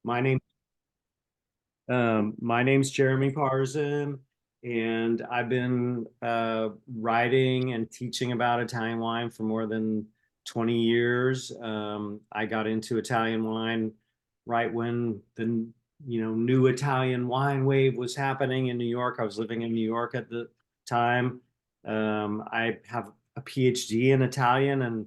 My name, my name's Jeremy Parzen, and I've been writing and teaching about Italian wine for more than 20 years. I got into Italian wine right when the new Italian wine wave was happening in New York. I was living in New York at the time. I have a PhD in Italian, and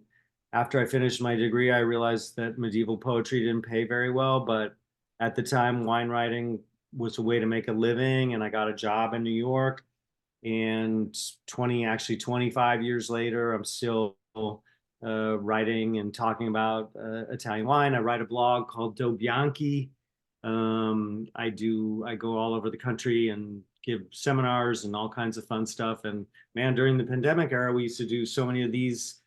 after I finished my degree, I realized that medieval poetry didn't pay very well, but at the time, wine writing was a way to make a living, and I got a job in New York. And 25 years later, I'm still writing and talking about Italian wine. I write a blog called Bianchi. I go all over the country and give seminars and all kinds of fun stuff. And man, during the pandemic era, we used to do so many of these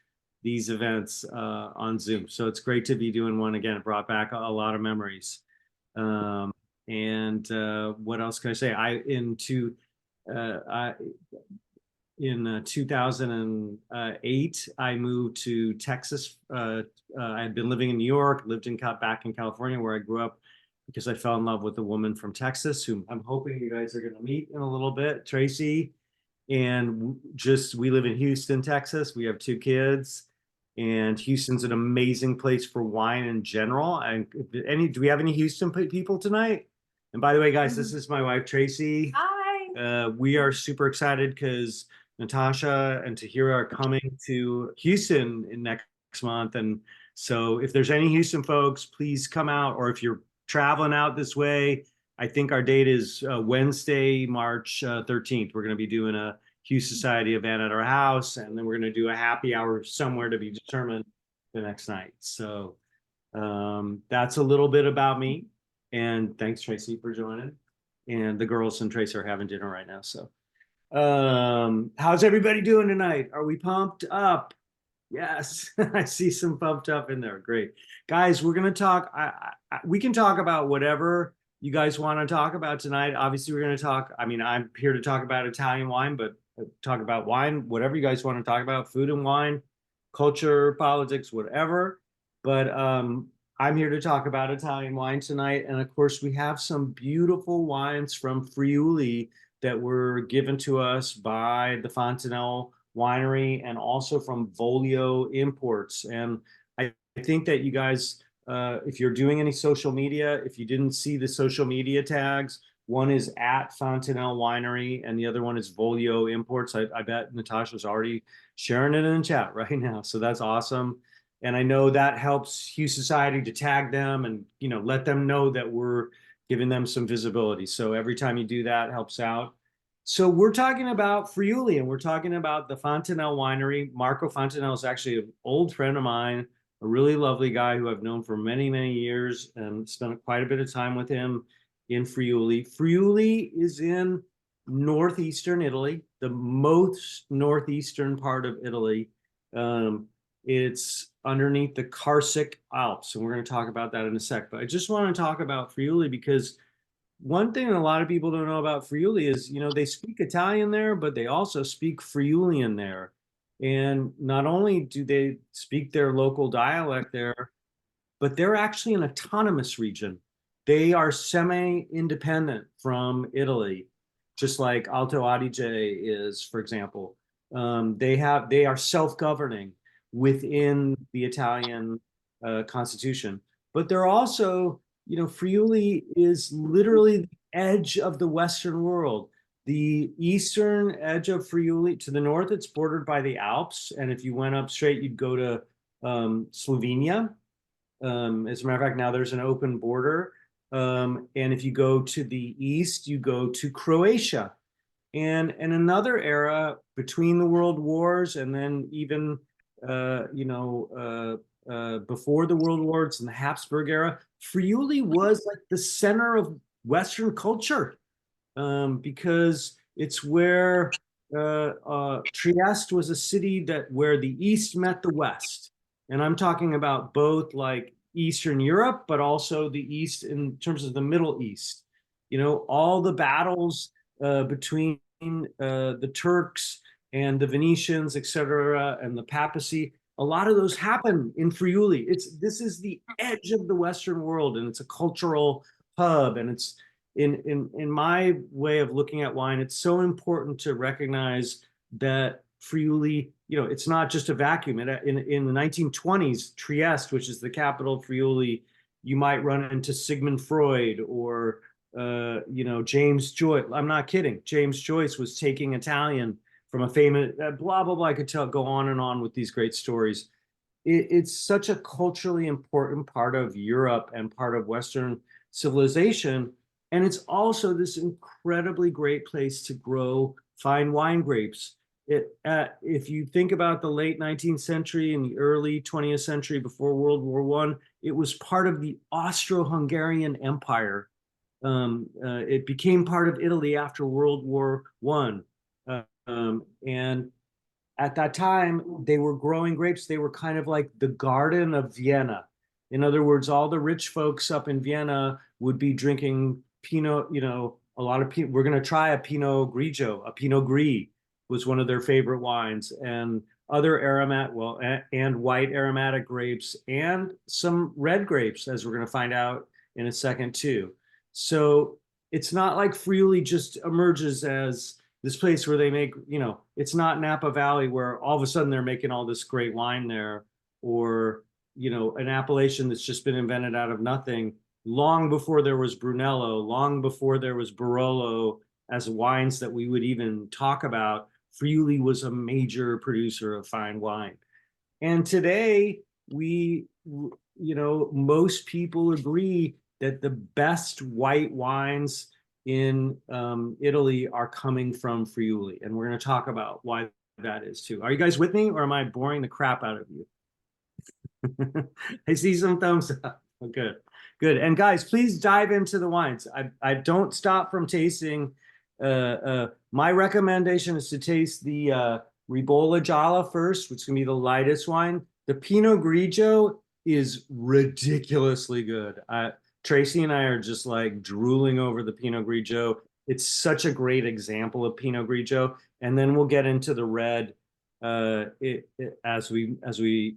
events on Zoom. So it's great to be doing one again. It brought back a lot of memories. And what else can I say? I in 2008, I moved to Texas. I had been living in New York, back in California where I grew up because I fell in love with a woman from Texas who I'm hoping you guys are going to meet in a little bit, Tracy. And just we live in Houston, Texas. We have two kids, and Houston's an amazing place for wine in general. And do we have any Houston people tonight? And by the way, guys, this is my wife Tracy. Hi. We are super excited because Natasha and Tahira are coming to Houston in next month, and so if there's any Houston folks, please come out. Or if you're traveling out this way, I think our date is Wednesday, March 13th. We're going to be doing a Hue Society event at our house, and then we're going to do a happy hour somewhere to be determined the next night. So that's a little bit about me. And thanks, Tracy, for joining. And the girls and Tracy are having dinner right now. So how's everybody doing tonight? Are we pumped up? Yes, I see some pumped up in there. Great. Guys, we're going to talk. We can talk about whatever you guys want to talk about tonight. Obviously, we're going to talk. I mean, I'm here to talk about Italian wine, but talk about wine, whatever you guys want to talk about, food and wine, culture, politics, whatever. But I'm here to talk about Italian wine tonight. And of course, we have some beautiful wines from Friuli that were given to us by the Fontanelle Winery and also from Volio Imports. And I think that you guys, if you're doing any social media, if you didn't see the social media tags, one is at Fontanelle Winery and the other one is Volio Imports. I bet Natasha's already sharing it in the chat right now. So that's awesome. And I know that helps Hue Society to tag them and let them know that we're giving them some visibility. So every time you do that, helps out. So we're talking about Friuli, and we're talking about the Fontanelle Winery. Marco Fontanelle is actually an old friend of mine, a really lovely guy who I've known for many, many years and spent quite a bit of time with him in Friuli. Friuli is in northeastern Italy, the most northeastern part of Italy. Um, it's underneath the Carsic Alps, and we're going to talk about that in a sec. But I just want to talk about Friuli because one thing a lot of people don't know about Friuli is, they speak Italian there, but they also speak Friulian there. And not only do they speak their local dialect there, but they're actually an autonomous region. They are semi-independent from Italy, just like Alto Adige is, for example. They are self-governing within the Italian constitution, but they're also, Friuli is literally the edge of the Western world. The eastern edge of Friuli, to the north, it's bordered by the Alps, and if you went up straight, you'd go to Slovenia. As a matter of fact, now there's an open border. And if you go to the east, you go to Croatia. And in another era between the world wars and then even, before the world wars and the Habsburg era, Friuli was like the center of Western culture because it's where Trieste was a city where the East met the West. And I'm talking about both like Eastern Europe, but also the East in terms of the Middle East. All the battles between the Turks and the Venetians, etc., and the papacy. a lot of those happen in Friuli. This is the edge of the Western world, and it's a cultural hub. And it's in my way of looking at wine, it's so important to recognize that Friuli, it's not just a vacuum. In the 1920s, Trieste, which is the capital of Friuli, you might run into Sigmund Freud or James Joyce. I'm not kidding. James Joyce was taking Italian from a famous blah blah blah. I could go on and on with these great stories. It's such a culturally important part of Europe and part of Western civilization, and it's also this incredibly great place to grow fine wine grapes. If you think about the late 19th century and the early 20th century before World War I, it was part of the Austro-Hungarian Empire. It became part of Italy after World War I. And at that time, they were growing grapes. They were kind of like the garden of Vienna. In other words, all the rich folks up in Vienna would be drinking Pinot, a lot of Pinot. We're going to try a Pinot Grigio. A Pinot Gris was one of their favorite wines, and other aromatic, and white aromatic grapes, and some red grapes, as we're going to find out in a second too. So it's not like Friuli just emerges as this place where they make, it's not Napa Valley where all of a sudden they're making all this great wine there, or, an appellation that's just been invented out of nothing. Long before there was Brunello, long before there was Barolo as wines that we would even talk about, Friuli was a major producer of fine wine. And today most people agree that the best white wines in Italy are coming from Friuli. And we're going to talk about why that is too. Are you guys with me, or am I boring the crap out of you? I see some thumbs up. Oh, good. Good. And guys, please dive into the wines. I don't stop from tasting. My recommendation is to taste the Ribolla Gialla first, which is going to be the lightest wine. The Pinot Grigio is ridiculously good. Tracy and I are just like drooling over the Pinot Grigio. It's such a great example of Pinot Grigio. And then we'll get into the red as we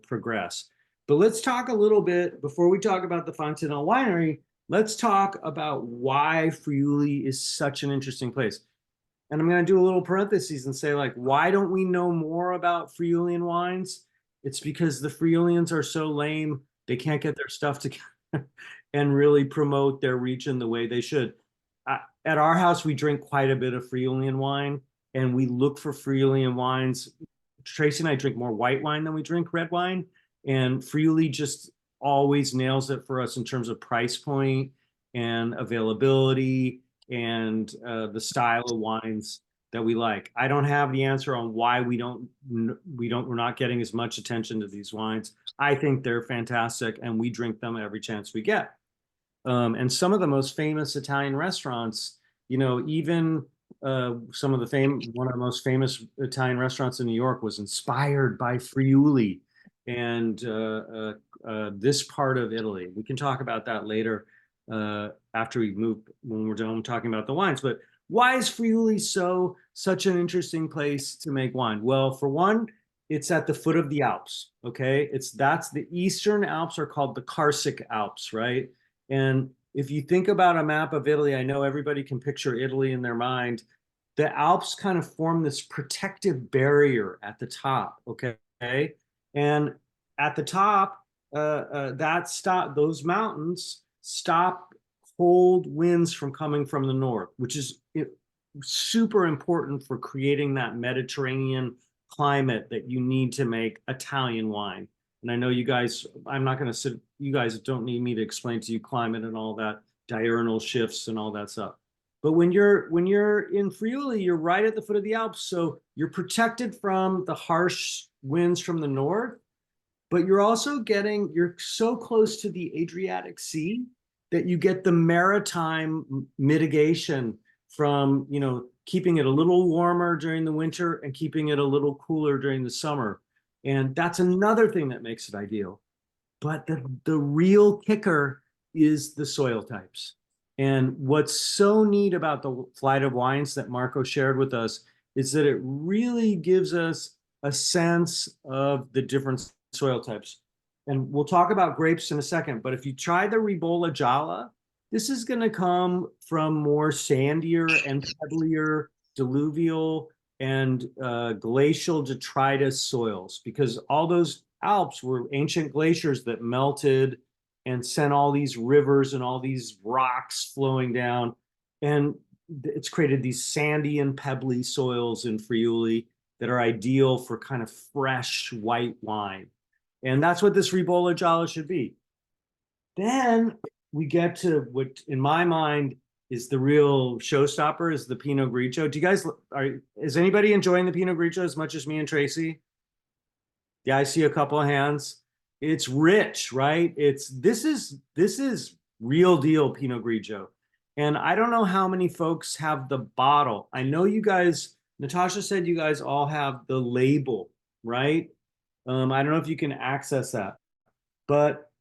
progress. But let's talk a little bit, before we talk about the Fontanelle Winery, let's talk about why Friuli is such an interesting place. And I'm going to do a little parentheses and say, like, why don't we know more about Friulian wines? It's because the Friulians are so lame, they can't get their stuff together and really promote their region the way they should. At our house, we drink quite a bit of Friulian wine, and we look for Friulian wines. Tracy and I drink more white wine than we drink red wine, and Friuli just always nails it for us in terms of price point and availability and the style of wines that we like. I don't have the answer on why we're not getting as much attention to these wines. I think they're fantastic, and we drink them every chance we get. And some of the most famous Italian restaurants, even one of the most famous Italian restaurants in New York was inspired by Friuli and this part of Italy. We can talk about that later after we move, when we're done talking about the wines. But why is Friuli such an interesting place to make wine? Well, for one, it's at the foot of the Alps. Okay, that's the Eastern Alps are called the Carsic Alps, right? And if you think about a map of Italy, I know everybody can picture Italy in their mind. The Alps kind of form this protective barrier at the top, okay? And at the top, those mountains stop cold winds from coming from the north, which is super important for creating that Mediterranean climate that you need to make Italian wine. And I know you guys, you guys don't need me to explain to you climate and all that, diurnal shifts and all that stuff. But when you're in Friuli, you're right at the foot of the Alps. So you're protected from the harsh winds from the north, but you're so close to the Adriatic Sea that you get the maritime mitigation from, keeping it a little warmer during the winter and keeping it a little cooler during the summer. And that's another thing that makes it ideal. But the real kicker is the soil types. And what's so neat about the Flight of Wines that Marco shared with us is that it really gives us a sense of the different soil types. And we'll talk about grapes in a second, but if you try the Ribolla Gialla, this is going to come from more sandier and pebblier diluvial and glacial detritus soils, because all those Alps were ancient glaciers that melted and sent all these rivers and all these rocks flowing down. And it's created these sandy and pebbly soils in Friuli that are ideal for kind of fresh white wine. And that's what this Ribolla Gialla should be. Then we get to what, in my mind, is the real showstopper, is the Pinot Grigio. Do you guys, is anybody enjoying the Pinot Grigio as much as me and Tracy? Yeah, I see a couple of hands. It's rich, right? This is real deal Pinot Grigio. And I don't know how many folks have the bottle. I know you guys, Natasha said you guys all have the label, right? I don't know if you can access that. But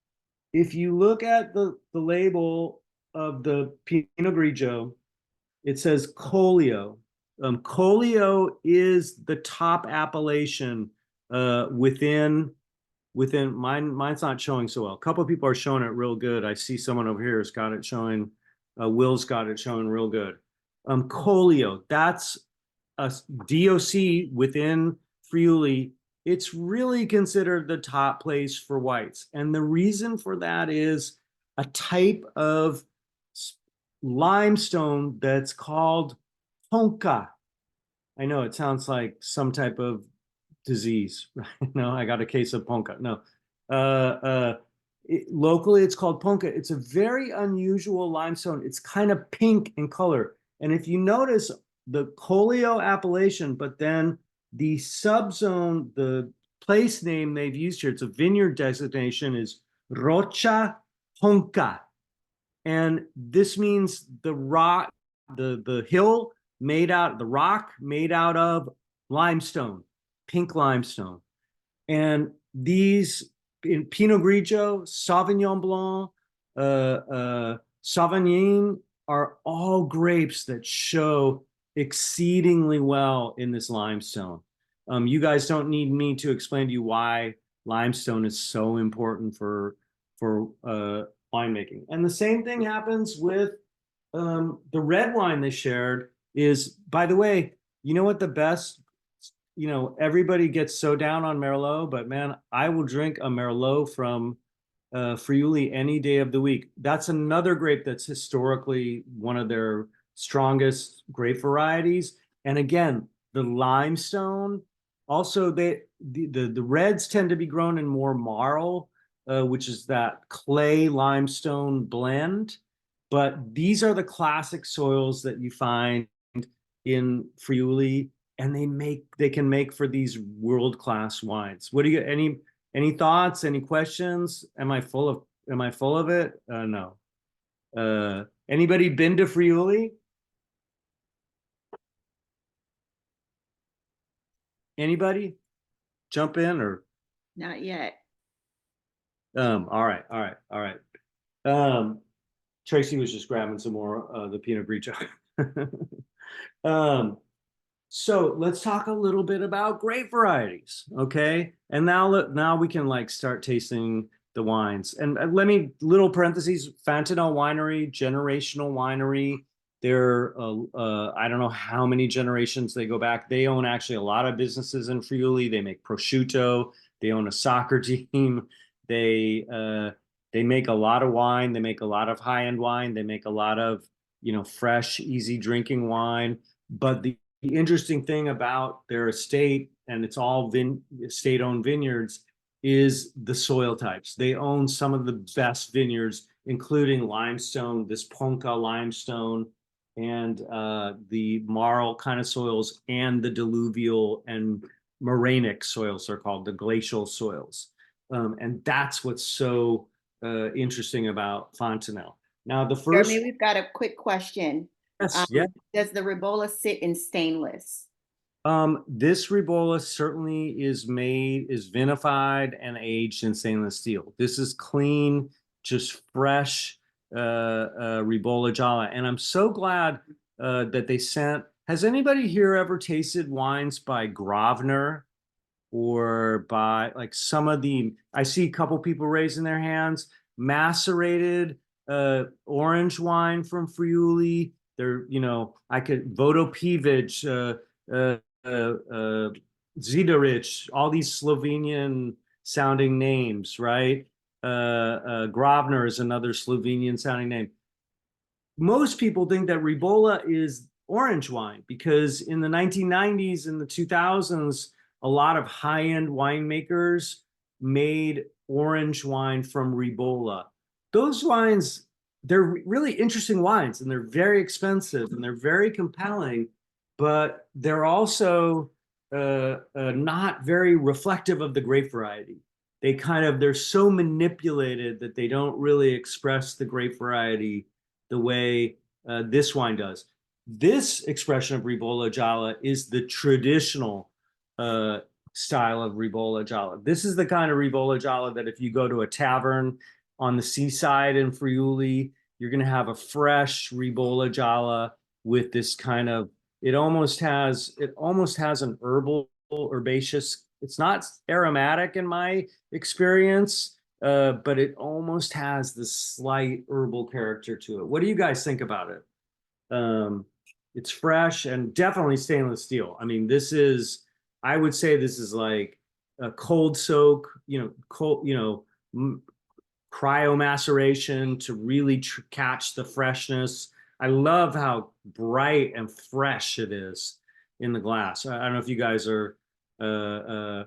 if you look at the label of the Pinot Grigio, it says Collio. Collio is the top appellation within mine's not showing so well. A couple of people are showing it real good. I see someone over here has got it showing. Will's got it showing real good. Collio, that's a DOC within Friuli. It's really considered the top place for whites. And the reason for that is a type of limestone that's called tonka. I know it sounds like some type of disease. No, I got a case of ponca. No. Locally, it's called ponca. It's a very unusual limestone. It's kind of pink in color. And if you notice the Collio appellation, but then the subzone, the place name they've used here, it's a vineyard designation, is Rocha Ponca. And this means the rock, the hill made out, the rock made out of limestone, pink limestone. And these in Pinot Grigio, Sauvignon Blanc, Sauvignon are all grapes that show exceedingly well in this limestone. You guys don't need me to explain to you why limestone is so important for winemaking. And the same thing happens with the red wine they shared is, by the way, you know what the best, everybody gets so down on Merlot, but man, I will drink a Merlot from Friuli any day of the week. That's another grape that's historically one of their strongest grape varieties. And again, the limestone, also the reds tend to be grown in more marl, which is that clay limestone blend. But these are the classic soils that you find in Friuli, and they can make for these world-class wines. What do you, any thoughts, any questions? Am I full of it? No. Anybody been to Friuli? Anybody jump in or? Not yet. All right. Tracy was just grabbing some more the Pinot Grigio. So let's talk a little bit about grape varieties, okay? And now we can like start tasting the wines. And let me, little parentheses, Fontenelle Winery, generational winery. They're, I don't know how many generations they go back. They own actually a lot of businesses in Friuli. They make prosciutto. They own a soccer team. They make a lot of wine. They make a lot of high-end wine. They make a lot of, fresh, easy drinking wine. But the interesting thing about their estate, and it's all state-owned vineyards, is the soil types. They own some of the best vineyards, including limestone, this Ponca limestone, and the marl kind of soils, and the diluvial and morainic soils, they're called, the glacial soils. And that's what's so interesting about Fontenelle. Now, the first... Jeremy, we've got a quick question. Yes. Does the Ribolla sit in stainless? This Ribolla certainly is vinified and aged in stainless steel. This is clean, just fresh Ribolla Gialla. And I'm so glad that they sent... Has anybody here ever tasted wines by Grosvenor? or by like some of the, I see a couple people raising their hands, macerated orange wine from Friuli. There, you know, I could Vodo Pivic, Zidoric, all these Slovenian sounding names, right? Gravner is another Slovenian sounding name. Most people think that Ribolla is orange wine because in the 1990s and the 2000s, a lot of high-end winemakers made orange wine from Ribolla. Those wines, they're really interesting wines and they're very expensive and they're very compelling, but they're also not very reflective of the grape variety. They're so manipulated that they don't really express the grape variety the way this wine does. This expression of Ribolla Gialla is the traditional style of Ribolla Gialla. This is the kind of Ribolla Gialla that if you go to a tavern on the seaside in Friuli, you're going to have a fresh Ribolla Gialla with this kind of, it almost has an herbal, herbaceous, it's not aromatic in my experience, but it almost has this slight herbal character to it. What do you guys think about it? It's fresh and definitely stainless steel. I mean, I would say this is like a cold soak, cryo maceration to really catch the freshness. I love how bright and fresh it is in the glass. I don't know if you guys are uh,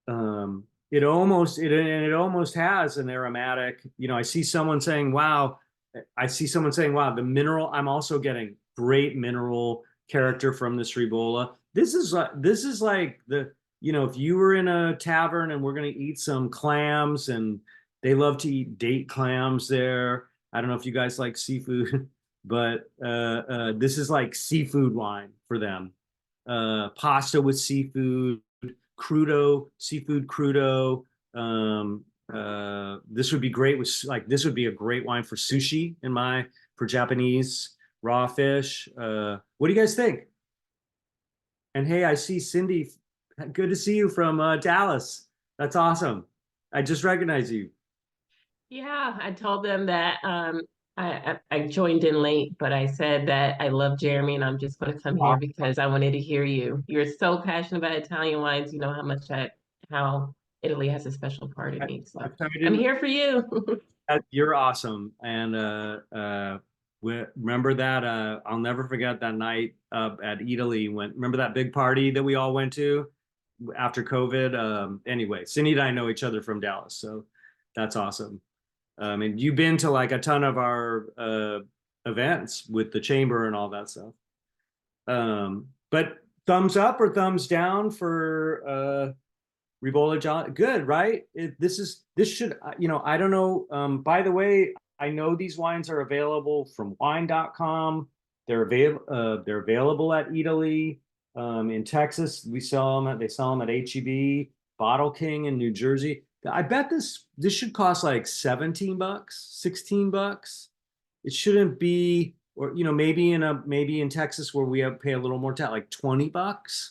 uh, it almost has an aromatic. You know, I see someone saying, "Wow," the mineral. I'm also getting great mineral character from this Ribolla. This is like the, you know, if you were in a tavern and we're gonna eat some clams, and they love to eat date clams there. I don't know if you guys like seafood, but this is like seafood wine for them. Pasta with seafood, crudo, seafood crudo. This would be great with, like, this would be a great wine for sushi for Japanese raw fish. What do you guys think? And hey, I see Cindy. Good to see you from Dallas. That's awesome. I just recognize you. Yeah, I told them that I joined in late, but I said that I love Jeremy and I'm just going to come here because I wanted to hear you. You're so passionate about Italian wines. You know how Italy has a special part in me. So I'm here for you. You're awesome. And remember that I'll never forget that night at Italy remember that big party that we all went to after COVID. Anyway, Cindy and I know each other from Dallas, so that's awesome. And you've been to like a ton of our events with the chamber and all that stuff. But thumbs up or thumbs down for Ribolla Gialla? Good, right? This should, you know, I don't know. By the way, I know these wines are available from wine.com. They're available at Italy. In Texas, they sell them at HEB, Bottle King in New Jersey. I bet this should cost like $17, $16. It shouldn't be, or you know, maybe in Texas where we have pay a little more tax, like $20.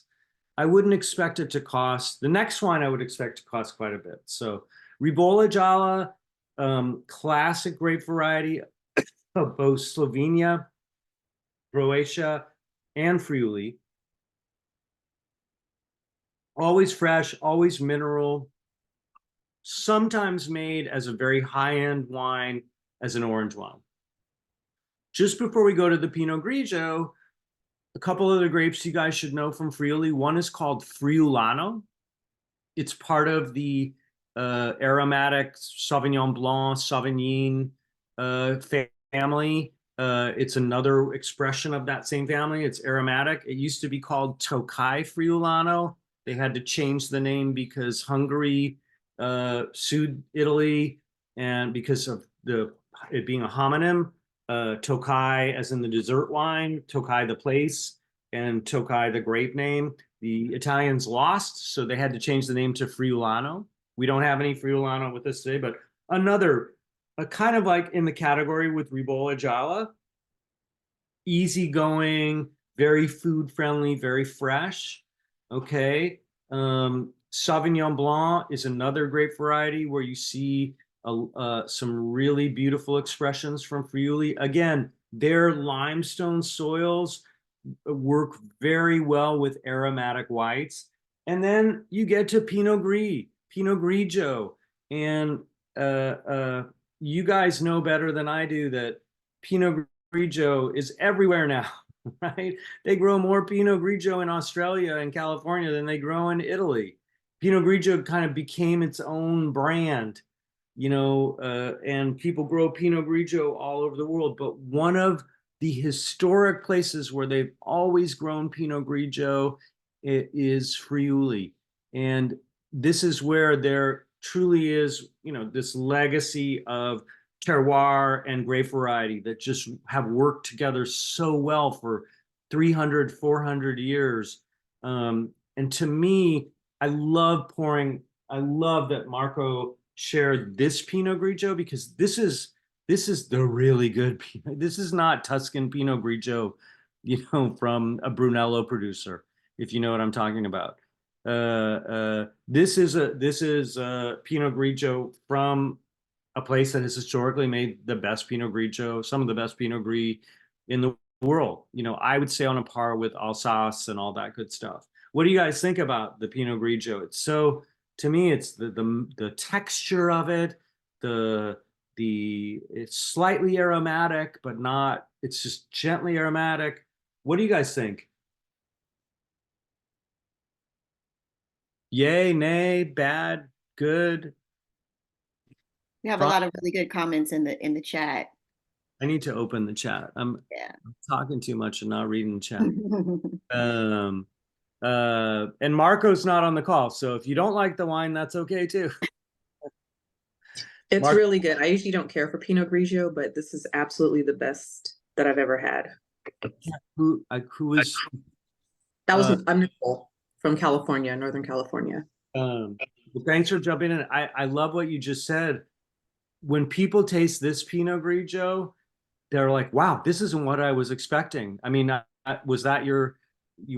I wouldn't expect it to cost. The next wine I would expect to cost quite a bit. So Ribolla Gialla, classic grape variety of both Slovenia, Croatia, and Friuli. Always fresh, always mineral, sometimes made as a very high-end wine as an orange wine. Just before we go to the Pinot Grigio, a couple other grapes you guys should know from Friuli. One is called Friulano. It's part of the aromatic Sauvignon Blanc, Sauvignon family. It's another expression of that same family. It's aromatic. It used to be called Tokai Friulano. They had to change the name because Hungary sued Italy, and because of it being a homonym, Tokai as in the dessert wine, Tokai the place, and Tokai the grape name. The Italians lost, so they had to change the name to Friulano. We don't have any Friulano with us today, but another, kind of like in the category with Ribolla Gialla, easygoing, very food friendly, very fresh. Okay. Sauvignon Blanc is another great variety where you see some really beautiful expressions from Friuli. Again, their limestone soils work very well with aromatic whites. And then you get to Pinot Grigio. And you guys know better than I do that Pinot Grigio is everywhere now, right? They grow more Pinot Grigio in Australia and California than they grow in Italy. Pinot Grigio kind of became its own brand, and people grow Pinot Grigio all over the world. But one of the historic places where they've always grown Pinot Grigio is Friuli. And this is where there truly is, this legacy of terroir and grape variety that just have worked together so well for 300, 400 years. And to me, I love that Marco shared this Pinot Grigio because this is the really good Pinot. This is not Tuscan Pinot Grigio, from a Brunello producer, if you know what I'm talking about. This is Pinot Grigio from a place that has historically made the best Pinot Grigio, some of the best Pinot Gris in the world. I would say on a par with Alsace and all that good stuff. What do you guys think about the Pinot Grigio? To me, it's the texture of it, it's slightly aromatic, but not, it's just gently aromatic. What do you guys think? Yay, nay, bad, good? We have a lot of really good comments in the chat. I need to open the chat. I'm talking too much and not reading the chat. And Marco's not on the call, so if you don't like the wine, that's okay too. It's really good. I usually don't care for Pinot Grigio, but this is absolutely the best that I've ever had. Who is That was I'm Nicole from California, Northern California. Thanks for jumping in. I love what you just said. When people taste this Pinot Grigio, they're like, wow, this isn't what I was expecting. I mean, was that you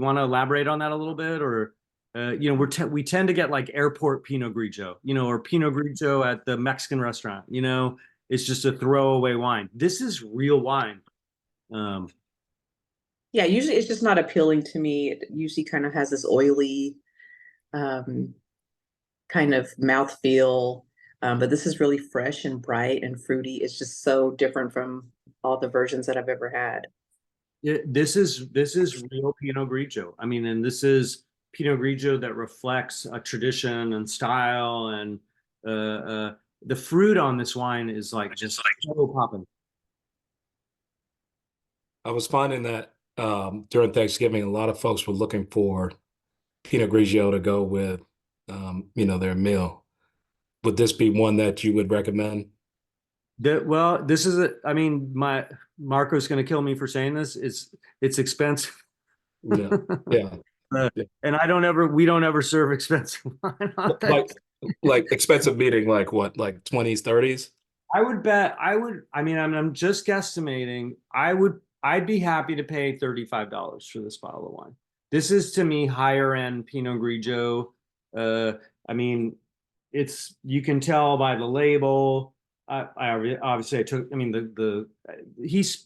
want to elaborate on that a little bit? Or, we tend to get like airport Pinot Grigio, or Pinot Grigio at the Mexican restaurant, it's just a throwaway wine. This is real wine. Yeah, usually it's just not appealing to me. It usually kind of has this oily kind of mouthfeel. But this is really fresh and bright and fruity. It's just so different from all the versions that I've ever had. This is real Pinot Grigio. I mean, and this is Pinot Grigio that reflects a tradition and style, and the fruit on this wine is like just so popping. I was finding that during Thanksgiving, a lot of folks were looking for Pinot Grigio to go with, their meal. Would this be one that you would recommend? This is Marco's going to kill me for saying this. It's expensive. Yeah. And we don't ever serve expensive wine. Like expensive meaning, like what, like 20s, 30s? I'm just guesstimating. I'd be happy to pay $35 for this bottle of wine. This is, to me, higher end Pinot Grigio. You can tell by the label. Obviously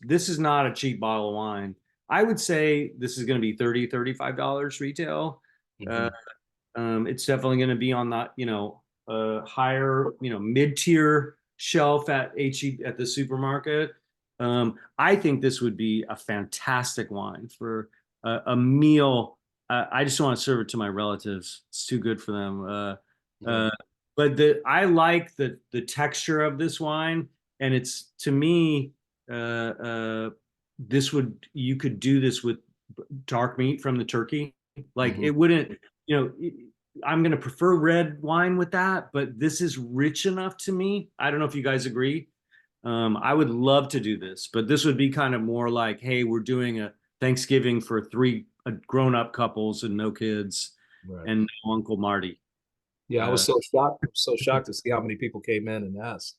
this is not a cheap bottle of wine. I would say this is going to be $35 retail. Mm-hmm. It's definitely going to be on that, higher, mid-tier shelf at the supermarket. I think this would be a fantastic wine for a meal. I just want to serve it to my relatives. It's too good for them. But I like the texture of this wine, and it's, to me, you could do this with dark meat from the turkey. Like it wouldn't, I'm going to prefer red wine with that, but this is rich enough to me. I don't know if you guys agree. I would love to do this, but this would be kind of more like, hey, we're doing a Thanksgiving for 3 grown-up couples and no kids, right, and no Uncle Marty. Yeah, I was so shocked to see how many people came in and asked.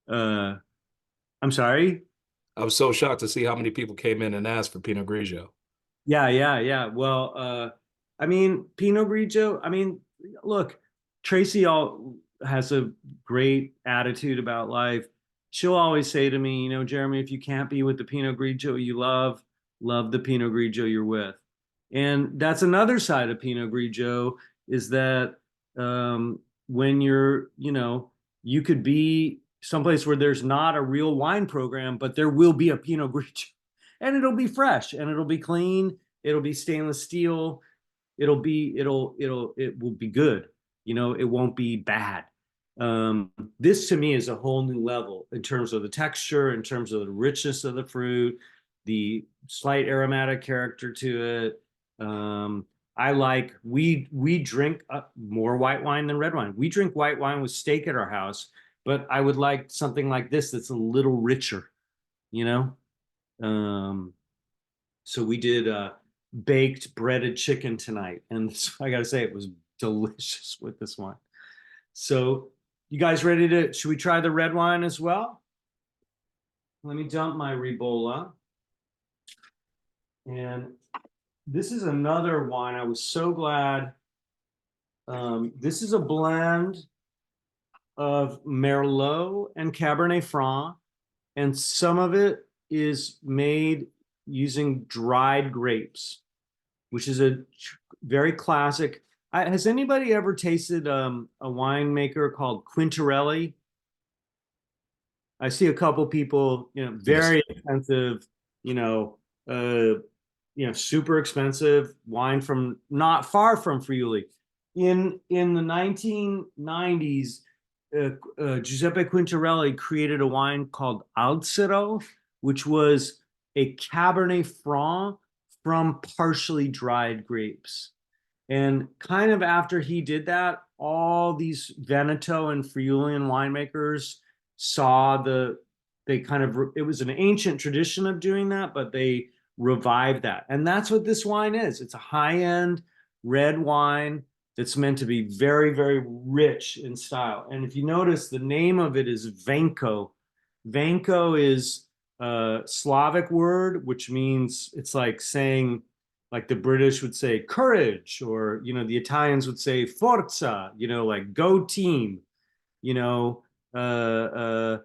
I'm sorry? I was so shocked to see how many people came in and asked for Pinot Grigio. Yeah. Well, I mean, Pinot Grigio, I mean, look, Tracy all has a great attitude about life. She'll always say to me, you know, Jeremy, if you can't be with the Pinot Grigio you love the Pinot Grigio you're with. And that's another side of Pinot Grigio is that when you're, you know, you could be someplace where there's not a real wine program, but there will be a Pinot Grigio and it'll be fresh and it'll be clean. It'll be stainless steel. It will be good. You know, it won't be bad. This to me is a whole new level in terms of the texture, in terms of the richness of the fruit, the slight aromatic character to it. I like we drink more white wine than red wine. We drink white wine with steak at our house, but I would like something like this that's a little richer, you know. So we did baked breaded chicken tonight, and so I got to say it was delicious with this wine. So you guys ready to? Should we try the red wine as well? Let me dump my Ribola. And this is another wine. I was so glad. This is a blend of Merlot and Cabernet Franc, and some of it is made using dried grapes, which is a very classic. Has anybody ever tasted a winemaker called Quintarelli? I see a couple people, you know, very expensive, you know, super expensive wine from not far from Friuli. In the 1990s, Giuseppe Quintarelli created a wine called Alcero, which was a Cabernet Franc from partially dried grapes. And kind of after he did that, all these Veneto and Friulian winemakers saw it was an ancient tradition of doing that, but they revived that. And that's what this wine is. It's a high-end red wine that's meant to be very, very rich in style. And if you notice, the name of it is Venko. Venko is a Slavic word, which means it's like saying, like the British would say courage, or, you know, the Italians would say forza, you know, like go team, you know. But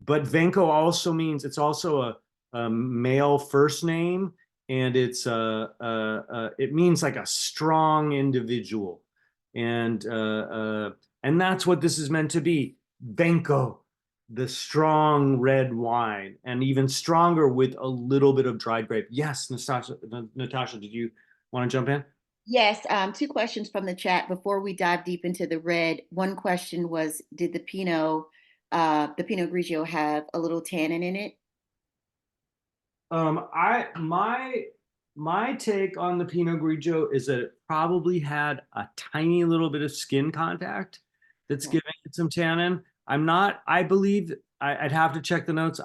Venko also means it's also a male first name, and it means like a strong individual, and that's what this is meant to be. Venko, the strong red wine, and even stronger with a little bit of dried grape. Yes, Natasha, did you want to jump in? Yes, two questions from the chat before we dive deep into the red. One question was, did the Pinot Grigio have a little tannin in it? My take on the Pinot Grigio is that it probably had a tiny little bit of skin contact that's giving it some tannin. I believe I'd have to check the notes.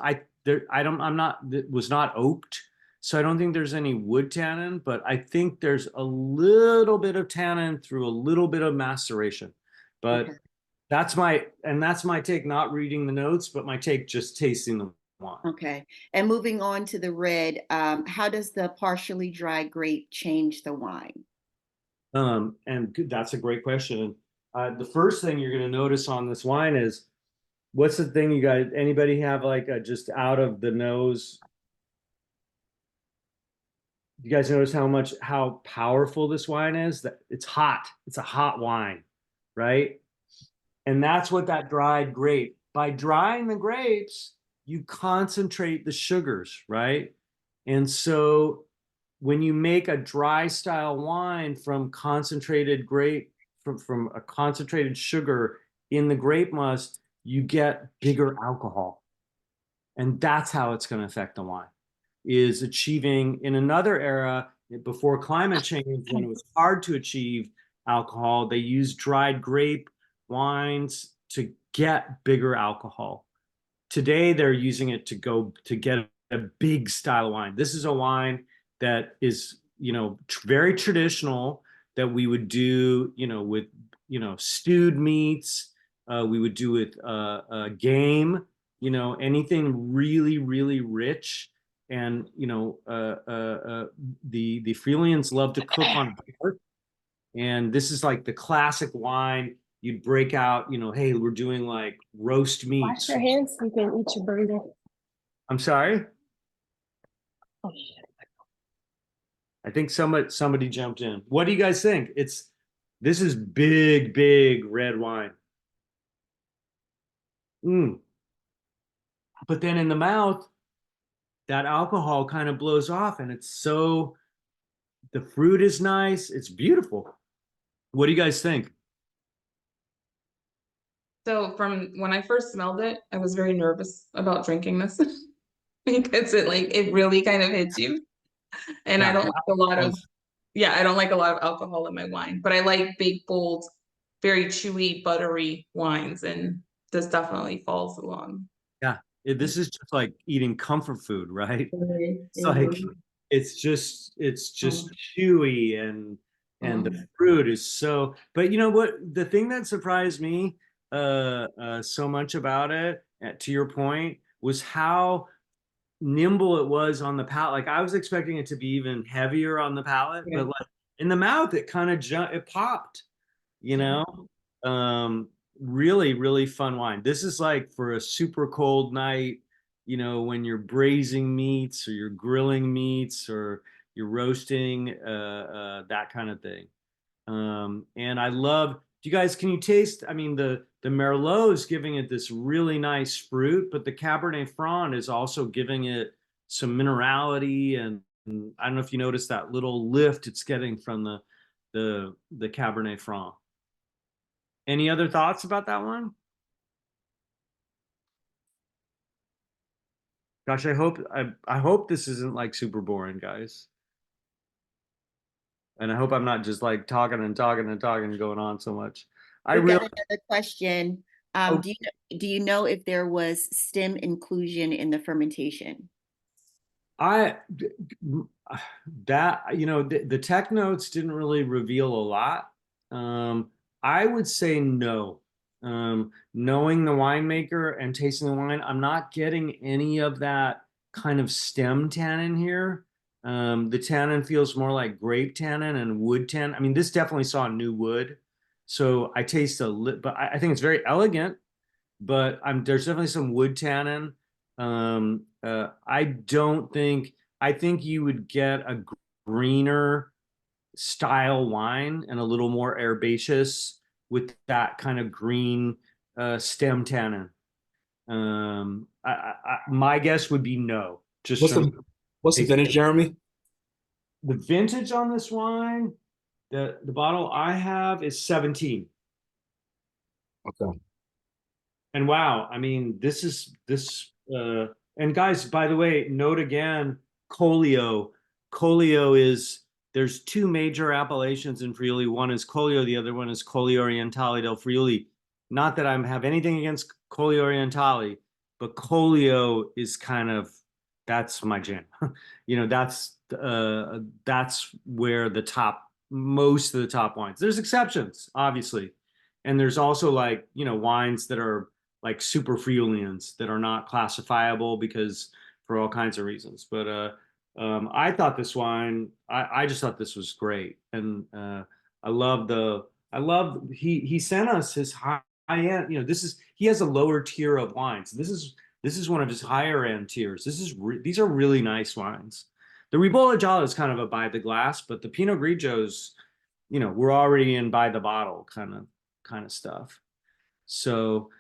It was not oaked, so I don't think there's any wood tannin, but I think there's a little bit of tannin through a little bit of maceration. But Okay. that's my take, not reading the notes, but my take just tasting the wine. Okay. And moving on to the red, how does the partially dried grape change the wine? And that's a great question. The first thing you're going to notice on this wine is, what's the thing you guys, anybody have like a just out of the nose? You guys notice how powerful this wine is? That it's hot. It's a hot wine, right? And that's what that dried grape. By drying the grapes, you concentrate the sugars, right? And so when you make a dry style wine from concentrated grape, from a concentrated sugar in the grape must, you get bigger alcohol. And that's how it's going to affect the wine, is achieving in another era before climate change, when it was hard to achieve alcohol, they used dried grape wines to get bigger alcohol. Today, they're using it to get a big style wine. This is a wine that is, you know, very traditional, that we would do, you know, with, you know, stewed meats. We would do with game, you know, anything really, really rich. and the Friulians love to cook on pork, and this is like the classic wine. You'd break out, hey, we're doing like roast Wash meats. your hands so you can eat your burrito. I'm sorry. Oh, shit. I think somebody jumped in. What do you guys think? This is big red wine. But then in the mouth, that alcohol kind of blows off, and the fruit is nice. It's beautiful. What do you guys think? So from when I first smelled it, I was very nervous about drinking this because it really kind of hits you. And I don't like I don't like a lot of alcohol in my wine, but I like big, bold, very chewy, buttery wines, and this definitely falls along. Yeah, this is just like eating comfort food, right? It's Mhm. like it's just chewy, and the fruit is so. But you know what? The thing that surprised me so much about it, to your point, was how nimble it was on the palate. Like I was expecting it to be even heavier on the palate, but like in the mouth, it kind of it popped. You know, really fun wine. This is like for a super cold night, when you're braising meats or you're grilling meats or you're roasting, that kind of thing. And I love, can you taste, I mean, the Merlot is giving it this really nice fruit, but the Cabernet Franc is also giving it some minerality. And I don't know if you noticed that little lift it's getting from the Cabernet Franc. Any other thoughts about that one? Gosh, I hope this isn't like super boring, guys. And I hope I'm not just like talking and going on so much. We've got another question. Oh. Do you know if there was stem inclusion in the fermentation? The tech notes didn't really reveal a lot. I would say no. Knowing the winemaker and tasting the wine, I'm not getting any of that kind of stem tannin here. The tannin feels more like grape tannin and wood tannin. I mean, this definitely saw new wood. So I taste but I think it's very elegant, but there's definitely some wood tannin. I think you would get a greener style wine and a little more herbaceous with that kind of green stem tannin. My guess would be no. What's the vintage, Jeremy? The vintage on this wine, the bottle I have is 17. Okay. And wow, I mean, and guys, by the way, note again, Collio. There's two major appellations in Friuli. One is Collio, the other one is Colli Orientali del Friuli. Not that I have anything against Colli Orientali, but Collio is that's my jam. That's where most of the top wines. There's exceptions, obviously. And there's also like, wines that are like super Friulians that are not classifiable because for all kinds of reasons. But I thought this wine, I just thought this was great. And he sent us his high end, he has a lower tier of wines. This is one of his higher end tiers. These are really nice wines. The Ribolla Gialla is kind of a by the glass, but the Pinot Grigios, we're already in by the bottle kind of stuff. So,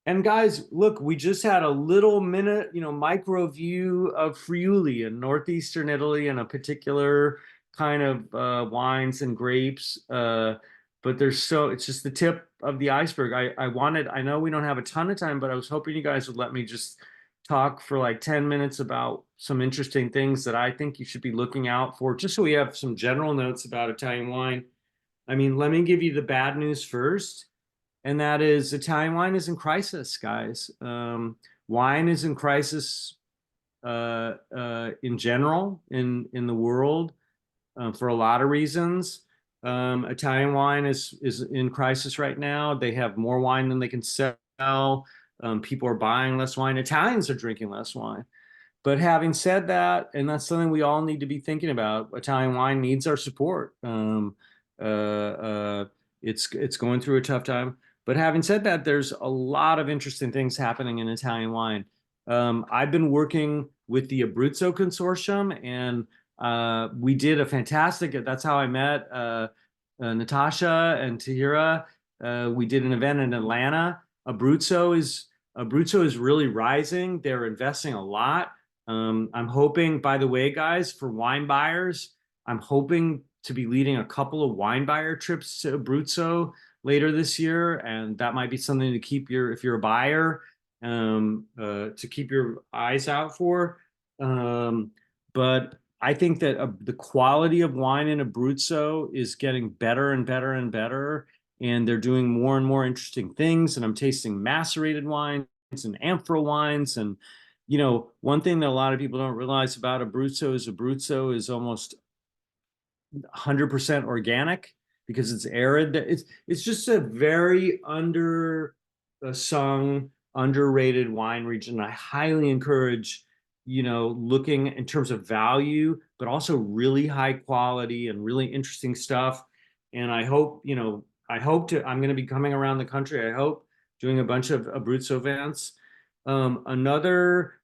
and guys, look, we just had a little minute, micro view of Friuli in northeastern Italy and a particular kind of wines and grapes. But it's just the tip of the iceberg. I know we don't have a ton of time, but I was hoping you guys would let me just talk for like 10 minutes about some interesting things that I think you should be looking out for, just so we have some general notes about Italian wine. I mean, let me give you the bad news first. And that is Italian wine is in crisis, guys. Wine is in crisis in general in the world for a lot of reasons. Italian wine is in crisis right now. They have more wine than they can sell. People are buying less wine. Italians are drinking less wine. But having said that, and that's something we all need to be thinking about, Italian wine needs our support. It's going through a tough time. But having said that, there's a lot of interesting things happening in Italian wine. I've been working with the Abruzzo Consortium, and we did a fantastic. That's how I met Natasha and Tahira. We did an event in Atlanta. Abruzzo is really rising. They're investing a lot. I'm hoping, by the way, guys, for wine buyers, I'm hoping to be leading a couple of wine buyer trips to Abruzzo later this year, and that might be something to keep if you're a buyer, to keep your eyes out for. But I think that the quality of wine in Abruzzo is getting better and better and better, and they're doing more and more interesting things. And I'm tasting macerated wines and amphora wines, and one thing that a lot of people don't realize about Abruzzo is almost 100% organic because it's arid. It's just a very sung, underrated wine region. I highly encourage, looking in terms of value, but also really high quality and really interesting stuff. And I hope, I'm going to be coming around the country. I hope doing a bunch of Abruzzo events. Another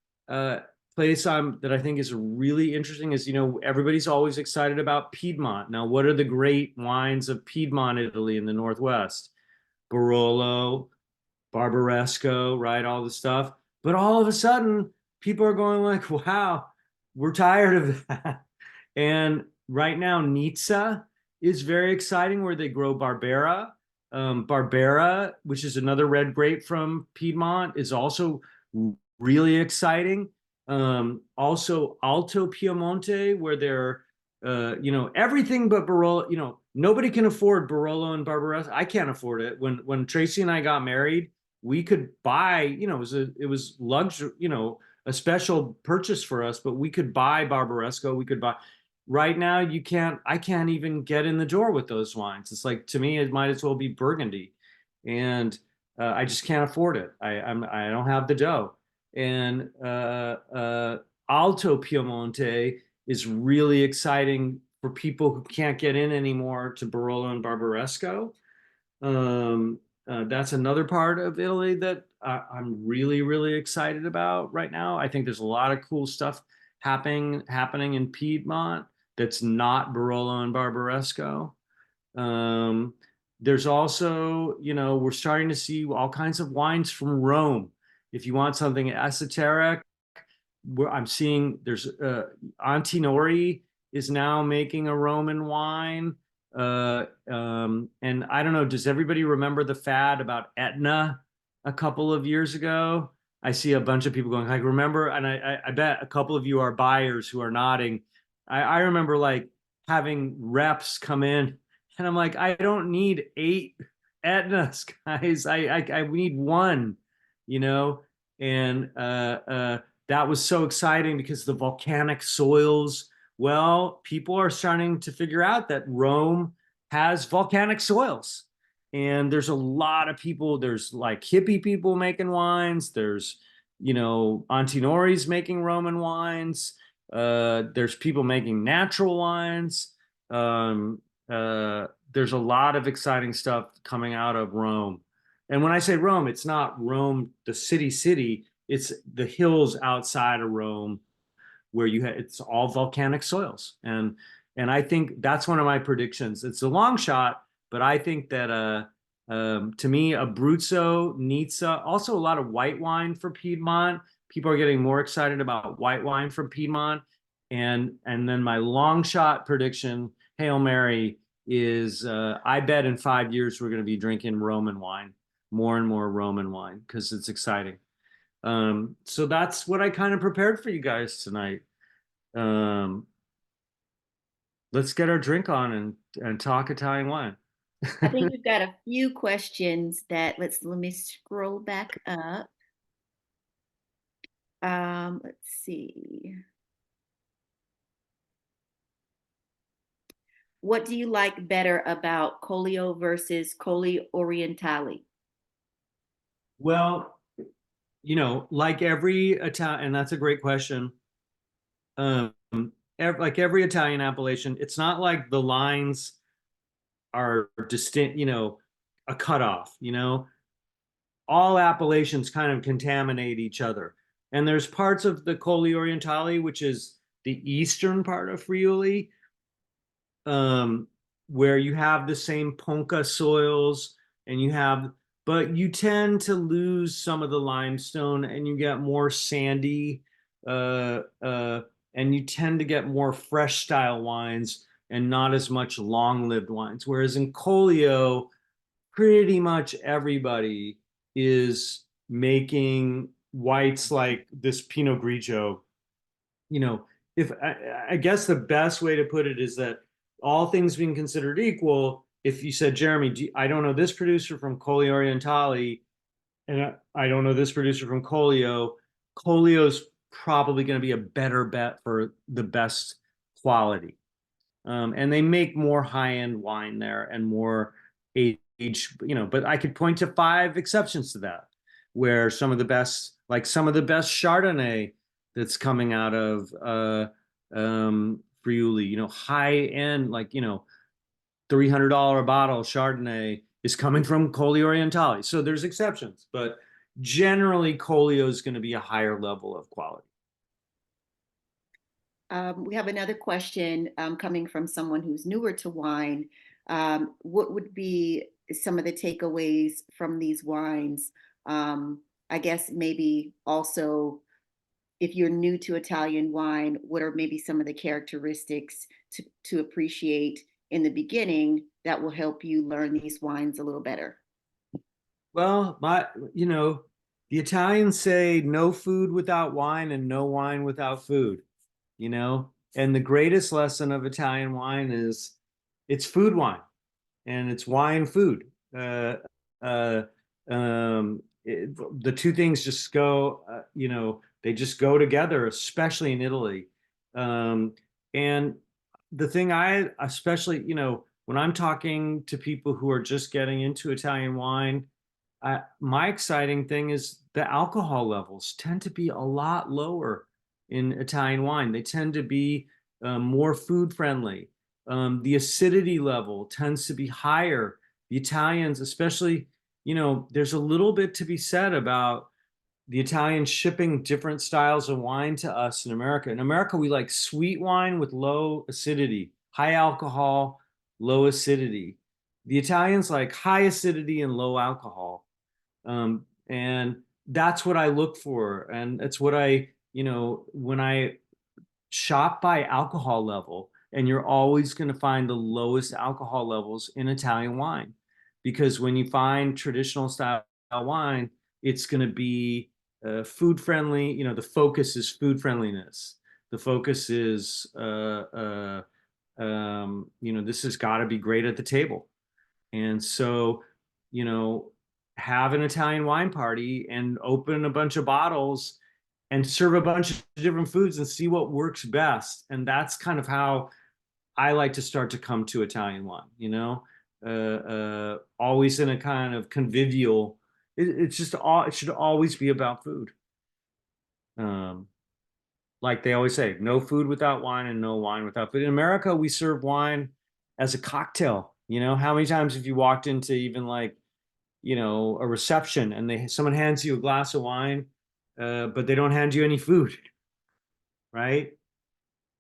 place that I think is really interesting is, everybody's always excited about Piedmont. Now, what are the great wines of Piedmont, Italy in the Northwest? Barolo, Barbaresco, right? All the stuff. But all of a sudden, people are going like, wow, we're tired of that. And right now, Nizza is very exciting, where they grow Barbera. Barbera, which is another red grape from Piedmont, is also really exciting. Also Alto Piemonte, where they're everything but Barolo. Nobody can afford Barolo and Barbaresco. I can't afford it. When Tracy and I got married, we could buy, it was luxury, a special purchase for us, but we could buy Barbaresco. We could buy. Right now, I can't even get in the door with those wines. It's like, to me, it might as well be Burgundy. And I just can't afford it. I don't have the dough. And Alto Piemonte is really exciting for people who can't get in anymore to Barolo and Barbaresco. That's another part of Italy that I'm really, really excited about right now. I think there's a lot of cool stuff happening in Piedmont that's not Barolo and Barbaresco. There's also, we're starting to see all kinds of wines from Rome. If you want something esoteric, I'm seeing there's Antinori is now making a Roman wine. And I don't know, does everybody remember the fad about Etna a couple of years ago? I see a bunch of people going, like, remember, and I bet a couple of you are buyers who are nodding. I remember like having reps come in, and I'm like, I don't need 8 Etnas, guys. We need one, and that was so exciting because the volcanic soils. Well, people are starting to figure out that Rome has volcanic soils. And there's a lot of people, there's like hippie people making wines. There's, Antinori's making Roman wines. There's people making natural wines. There's a lot of exciting stuff coming out of Rome. And when I say Rome, it's not Rome, the city. It's the hills outside of Rome, where it's all volcanic soils. And I think that's one of my predictions. It's a long shot, but I think that to me, Abruzzo, Nizza, also a lot of white wine for Piedmont. People are getting more excited about white wine from Piedmont. And then my long shot prediction, Hail Mary, is I bet in 5 years we're going to be drinking Roman wine, more and more Roman wine, because it's exciting. So that's what I kind of prepared for you guys tonight. Let's get our drink on and talk Italian wine. I think we've got a few questions that let me scroll back up. Let's see. What do you like better about Collio versus Colli Orientali? Well, like every Italian, and that's a great question. um, like every Italian appellation, it's not like the lines are distinct, a cutoff, all appellations kind of contaminate each other. And there's parts of the Colli Orientali, which is the eastern part of Friuli, where you have the same ponca soils and but you tend to lose some of the limestone and you get more sandy, and you tend to get more fresh style wines and not as much long-lived wines. Whereas in Collio, pretty much everybody is making whites like this Pinot Grigio. If I guess the best way to put it is that all things being considered equal, if you said, Jeremy, I don't know this producer from Colli Orientali, and I don't know this producer from Collio, Collio's probably going to be a better bet for the best quality. And they make more high-end wine there and more age, but I could point to 5 exceptions to that, where some of the best Chardonnay that's coming out of Friuli, high end, like, $300 a bottle Chardonnay is coming from Colli Orientali. So there's exceptions, but generally Collio is going to be a higher level of quality. We have another question coming from someone who's newer to wine. What would be some of the takeaways from these wines? I guess maybe also, if you're new to Italian wine, what are maybe some of the characteristics to appreciate in the beginning that will help you learn these wines a little better? Well, the Italians say no food without wine and no wine without food, and the greatest lesson of Italian wine is it's food wine and it's wine food. The two things just go, they just go together, especially in Italy. And the thing I especially, when I'm talking to people who are just getting into Italian wine, my exciting thing is the alcohol levels tend to be a lot lower in Italian wine. They tend to be more food friendly. The acidity level tends to be higher. The Italians, especially, there's a little bit to be said about the Italians shipping different styles of wine to us in America. In America, we like sweet wine with low acidity, high alcohol, low acidity. The Italians like high acidity and low alcohol. And that's what I look for. And that's what when I shop by alcohol level, and you're always going to find the lowest alcohol levels in Italian wine, because when you find traditional style wine, it's going to be food friendly. The focus is food friendliness. The focus is, this has got to be great at the table. And so, have an Italian wine party and open a bunch of bottles and serve a bunch of different foods and see what works best. And that's kind of how I like to start to come to Italian wine, always in a kind of convivial, it should always be about food. Like they always say, no food without wine and no wine without food. In America, we serve wine as a cocktail. How many times have you walked into even like, a reception and someone hands you a glass of wine, but they don't hand you any food, right?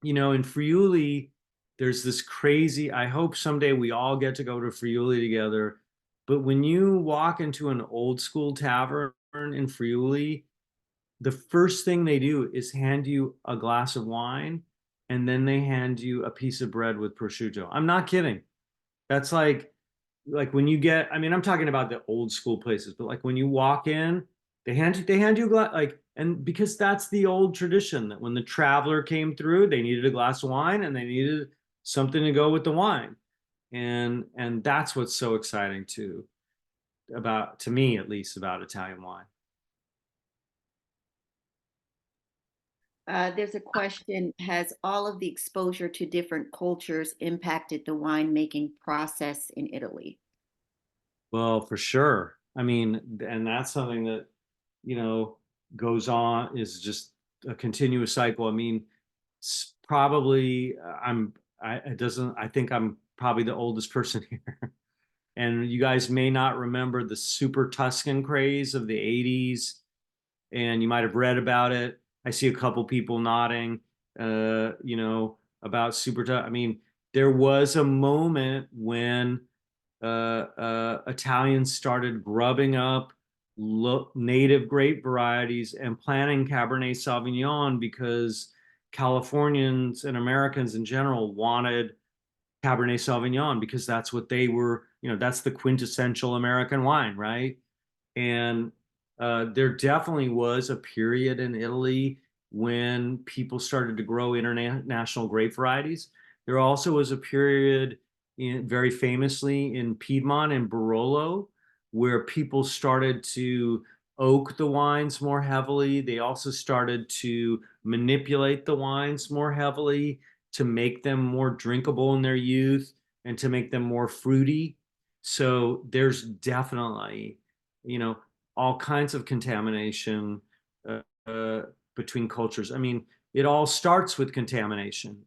In Friuli, there's this crazy, I hope someday we all get to go to Friuli together. But when you walk into an old school tavern in Friuli, the first thing they do is hand you a glass of wine, and then they hand you a piece of bread with prosciutto. I'm not kidding. That's like when you get, I'm talking about the old school places, but like when you walk in, they hand you a glass, and because that's the old tradition that when the traveler came through, they needed a glass of wine and they needed something to go with the wine. And that's what's so exciting to me, at least, about Italian wine. There's a question, has all of the exposure to different cultures impacted the winemaking process in Italy? Well, for sure. And that's something that, goes on, is just a continuous cycle. probably I think I'm probably the oldest person here. And you guys may not remember the Super Tuscan craze of the 80s, and you might have read about it. I see a couple people nodding, about I mean, there was a moment when Italians started grubbing up native grape varieties and planting Cabernet Sauvignon because Californians and Americans in general wanted Cabernet Sauvignon because that's what they were, that's the quintessential American wine, right? And there definitely was a period in Italy when people started to grow international grape varieties. There also was a period very famously in Piedmont and Barolo where people started to oak the wines more heavily. They also started to manipulate the wines more heavily to make them more drinkable in their youth and to make them more fruity. So there's definitely, all kinds of contamination uh, uh, between cultures. I mean, it all starts with contamination,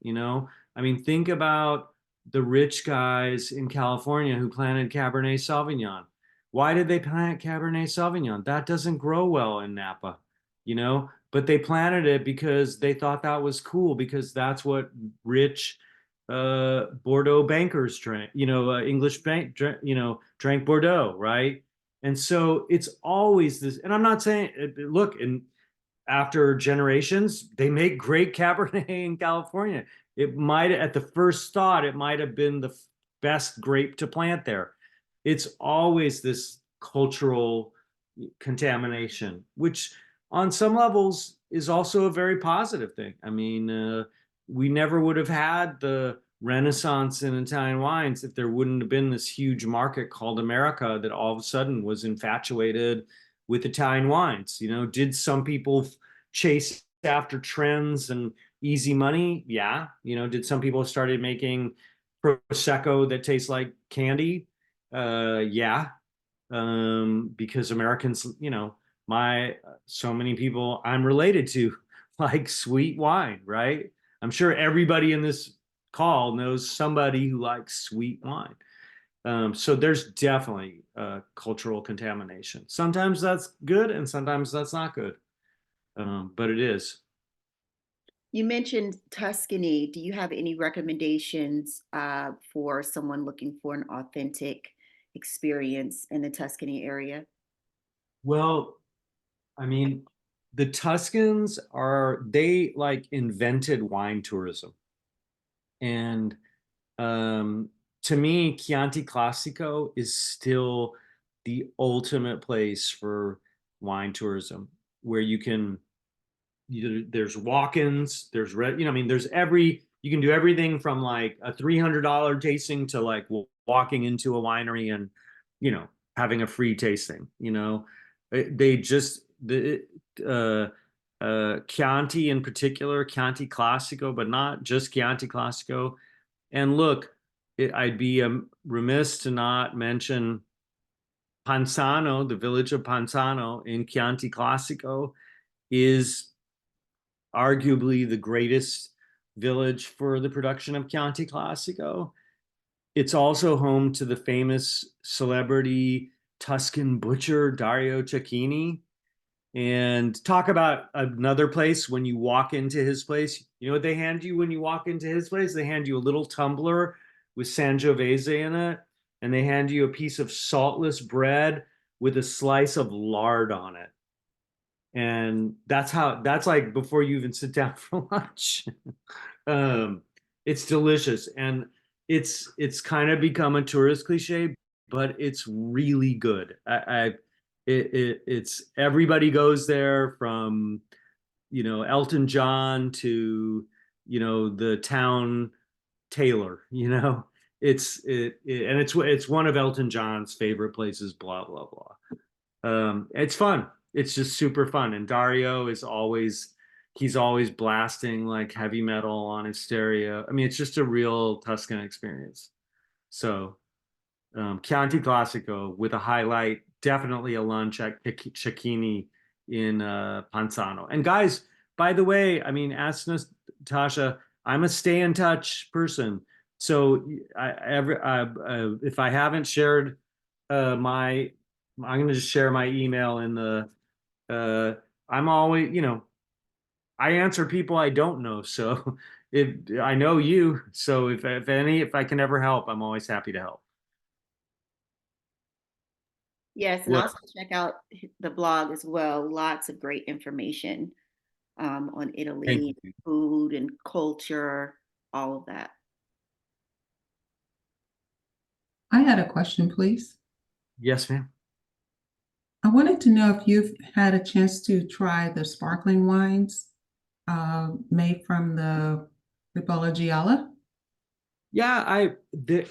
I mean, think about the rich guys in California who planted Cabernet Sauvignon. Why did they plant Cabernet Sauvignon? That doesn't grow well in Napa, but they planted it because they thought that was cool because that's what rich Bordeaux bankers drank, English bank, drank Bordeaux, right? And so it's always this, and I'm not saying, look, and after generations, they make great Cabernet in California. It might, at the first thought, it might have been the best grape to plant there. It's always this cultural contamination, which on some levels is also a very positive thing. I mean, we never would have had the renaissance in Italian wines if there wouldn't have been this huge market called America that all of a sudden was infatuated with Italian wines. Did some people chase after trends and easy money? Yeah. Did some people started making prosecco that tastes like candy? Yeah. Because Americans, so many people I'm related to like sweet wine, right? I'm sure everybody in this call knows somebody who likes sweet wine. So there's definitely cultural contamination. Sometimes that's good and sometimes that's not good. But it is. You mentioned Tuscany. Do you have any recommendations for someone looking for an authentic experience in the Tuscany area? Well, I mean, the Tuscans they like invented wine tourism. And to me, Chianti Classico is still the ultimate place for wine tourism, where there's walk-ins, there's I mean, you can do everything from like a $300 tasting to like walking into a winery and, having a free tasting, they just Chianti in particular, Chianti Classico, but not just Chianti Classico. And look, I'd be remiss to not mention Panzano, the village of Panzano in Chianti Classico is arguably the greatest village for the production of Chianti Classico. It's also home to the famous celebrity Tuscan butcher Dario Cecchini. And talk about another place when you walk into his place. You know what they hand you when you walk into his place? They hand you a little tumbler with Sangiovese in it, and they hand you a piece of saltless bread with a slice of lard on it. And that's like before you even sit down for lunch. It's delicious, and it's kind of become a tourist cliche, but it's really good. It's everybody goes there from Elton John to the town tailor. It's one of Elton John's favorite places. Blah blah blah. It's fun. It's just super fun. And Dario he's always blasting like heavy metal on his stereo. I mean, it's just a real Tuscan experience. So Chianti Classico with a highlight, definitely a lunch at Cecchini in Panzano. And guys, by the way, I mean, Tasha, I'm a stay in touch person. So if I haven't shared my, I'm going to just share my email in the, I'm always, I answer people I don't know. So if I know you, so if I can ever help, I'm always happy to help. Yes, and Well, also check out the blog as well. Lots of great information on thank Italy, you. food and culture, all of that. I had a question, please. Yes, ma'am. I wanted to know if you've had a chance to try the sparkling wines made from the Ribolla Gialla. Yeah,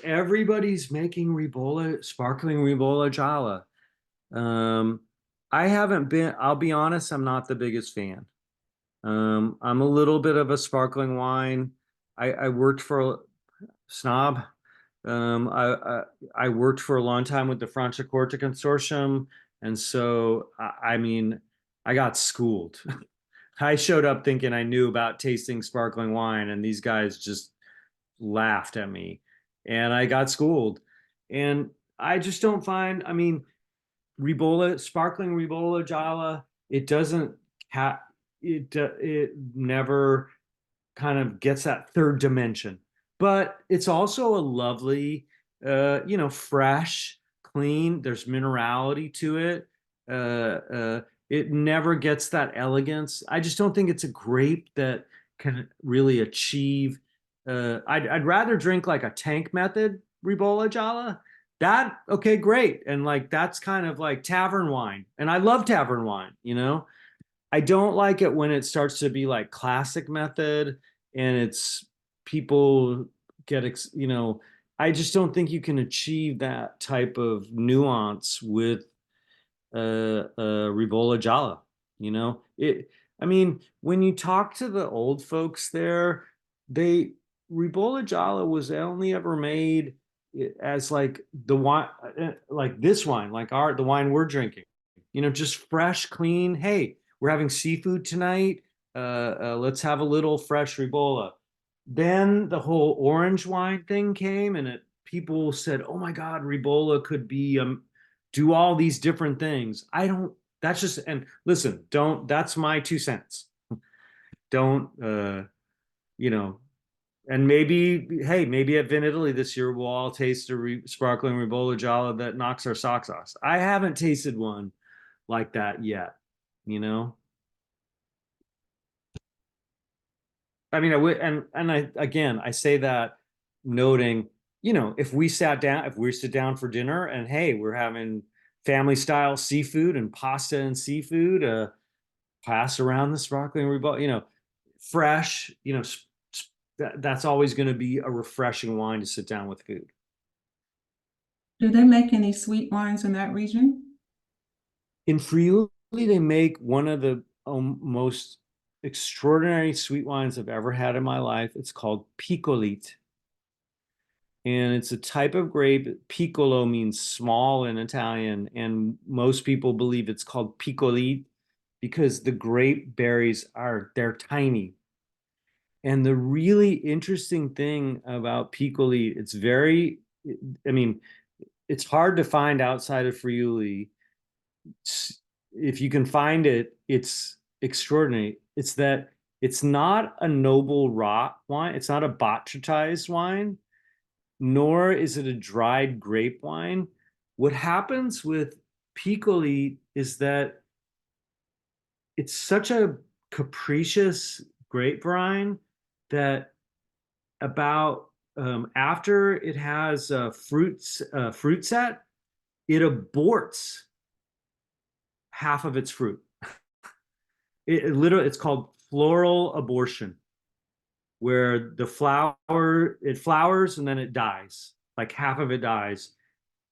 everybody's making Ribolla, sparkling Ribolla Jala. I haven't been, I'll be honest, I'm not the biggest fan. I'm a little bit of a sparkling wine. I worked for Snob. I worked for a long time with the Franciacorta Consortium, and so I mean, I got schooled. I showed up thinking I knew about tasting sparkling wine, and these guys just laughed at me, and I got schooled. And I just don't find, I mean, sparkling Ribolla Jala, it doesn't ha it never kind of gets that third dimension. But it's also a lovely, fresh, clean. There's minerality to it. It never gets that elegance. I just don't think it's a grape that can really achieve. I'd rather drink like a tank method Ribolla Jala. That okay, great, and like that's kind of like tavern wine, and I love tavern wine. I don't like it when it starts to be like classic method and it's people I just don't think you can achieve that type of nuance with Ribolla Jala. I mean, when you talk to the old folks there, they Ribolla Jala was only ever made as like the wine, like this wine, like the wine we're drinking. Just fresh, clean. Hey, we're having seafood tonight. Let's have a little fresh Ribolla. Then the whole orange wine thing came, and people said, "Oh my God, Ribolla could be do all these different things." I don't. That's just and listen, don't. That's my 2 cents. Don't you know? And maybe, hey, maybe at Vin Italy this year we'll all taste a sparkling Ribolla Jala that knocks our socks off. I haven't tasted one like that yet. You know. I mean, I would, and I again, I say that noting, if we sit down for dinner and hey, we're having family style seafood and pasta and seafood, pass around the sparkling Ribolla, fresh, that's always going to be a refreshing wine to sit down with food. Do they make any sweet wines in that region? In Friuli, they make one of the most extraordinary sweet wines I've ever had in my life. It's called Piccolite. And it's a type of grape. Piccolo means small in Italian, and most people believe it's called Piccolite because the grape berries they're tiny. And the really interesting thing about Piccolite, I mean, it's hard to find outside of Friuli. If you can find it, it's extraordinary. It's that it's not a noble rot wine. It's not a botrytized wine, nor is it a dried grape wine. What happens with Piccoli is that it's such a capricious grapevine that about after it has fruit set, it aborts half of its fruit. It's called floral abortion, where it flowers and then it dies, like half of it dies.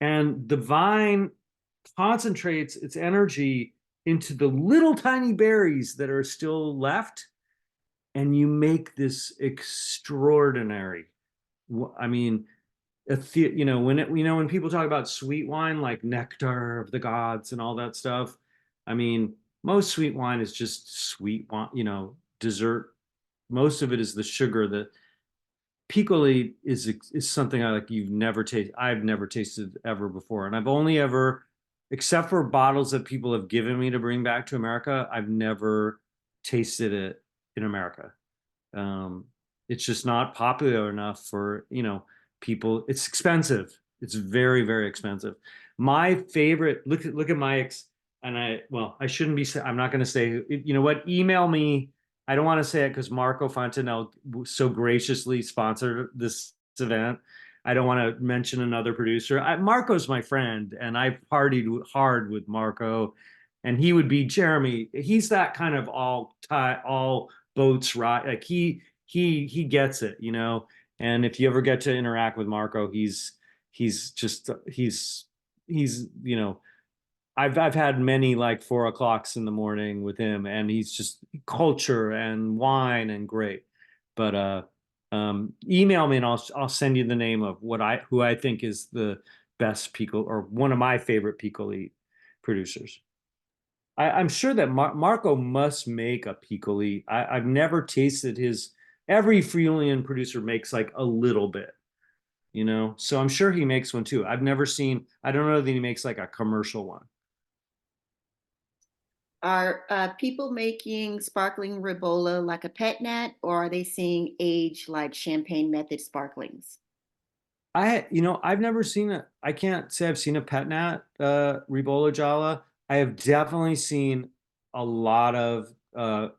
And the vine concentrates its energy into the little tiny berries that are still left. And you make this extraordinary, I mean, when people talk about sweet wine, like nectar of the gods and all that stuff, I mean, most sweet wine is just sweet wine, dessert most of it is the sugar. The piccoli is something I like you've never tasted. I've never tasted ever before, and I've only ever, except for bottles that people have given me to bring back to America, I've never tasted it in America. Um, it's just not popular enough for, people. It's expensive. It's very, very expensive. My favorite, look at my I shouldn't be, I'm not going to say, you know what, email me. I don't want to say it because Marco Fontanelle so graciously sponsored this event. I don't want to mention another producer. Marco's my friend, and I've partied hard with Marco, and he would be Jeremy. He's that kind of all boats right. Like he gets it, And if you ever get to interact with Marco, he's just I've had many like 4 o'clocks in the morning with him, and he's just culture and wine and great. But email me and I'll send you the name of who I think is the best pico, or one of my favorite piccoli producers. I'm sure that Marco must make a piccoli. I've never tasted his. Every Friulian producer makes like a little bit, So I'm sure he makes one too. I've never seen. I don't know that he makes like a commercial one. Are people making sparkling Ribolla like a pet nat, or are they seeing age like champagne method sparklings? I've never seen it. I can't say I've seen a pet nat Ribolla Gialla. I have definitely seen a lot of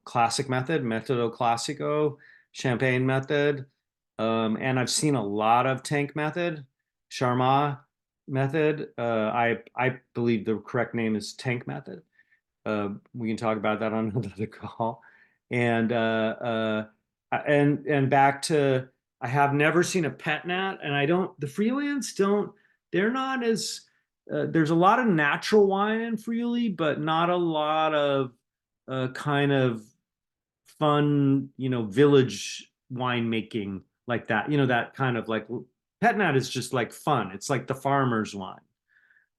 classic method, Metodo Classico, champagne method, and I've seen a lot of tank method, Charmat method. I believe the correct name is tank method. We can talk about that on another call. And back to, I have never seen a pet nat, and the Freelance don't, they're not as, there's a lot of natural wine in Friuli, but not a lot of kind of fun, village winemaking like that. That kind of like, pet nat is just like fun. It's like the farmer's wine,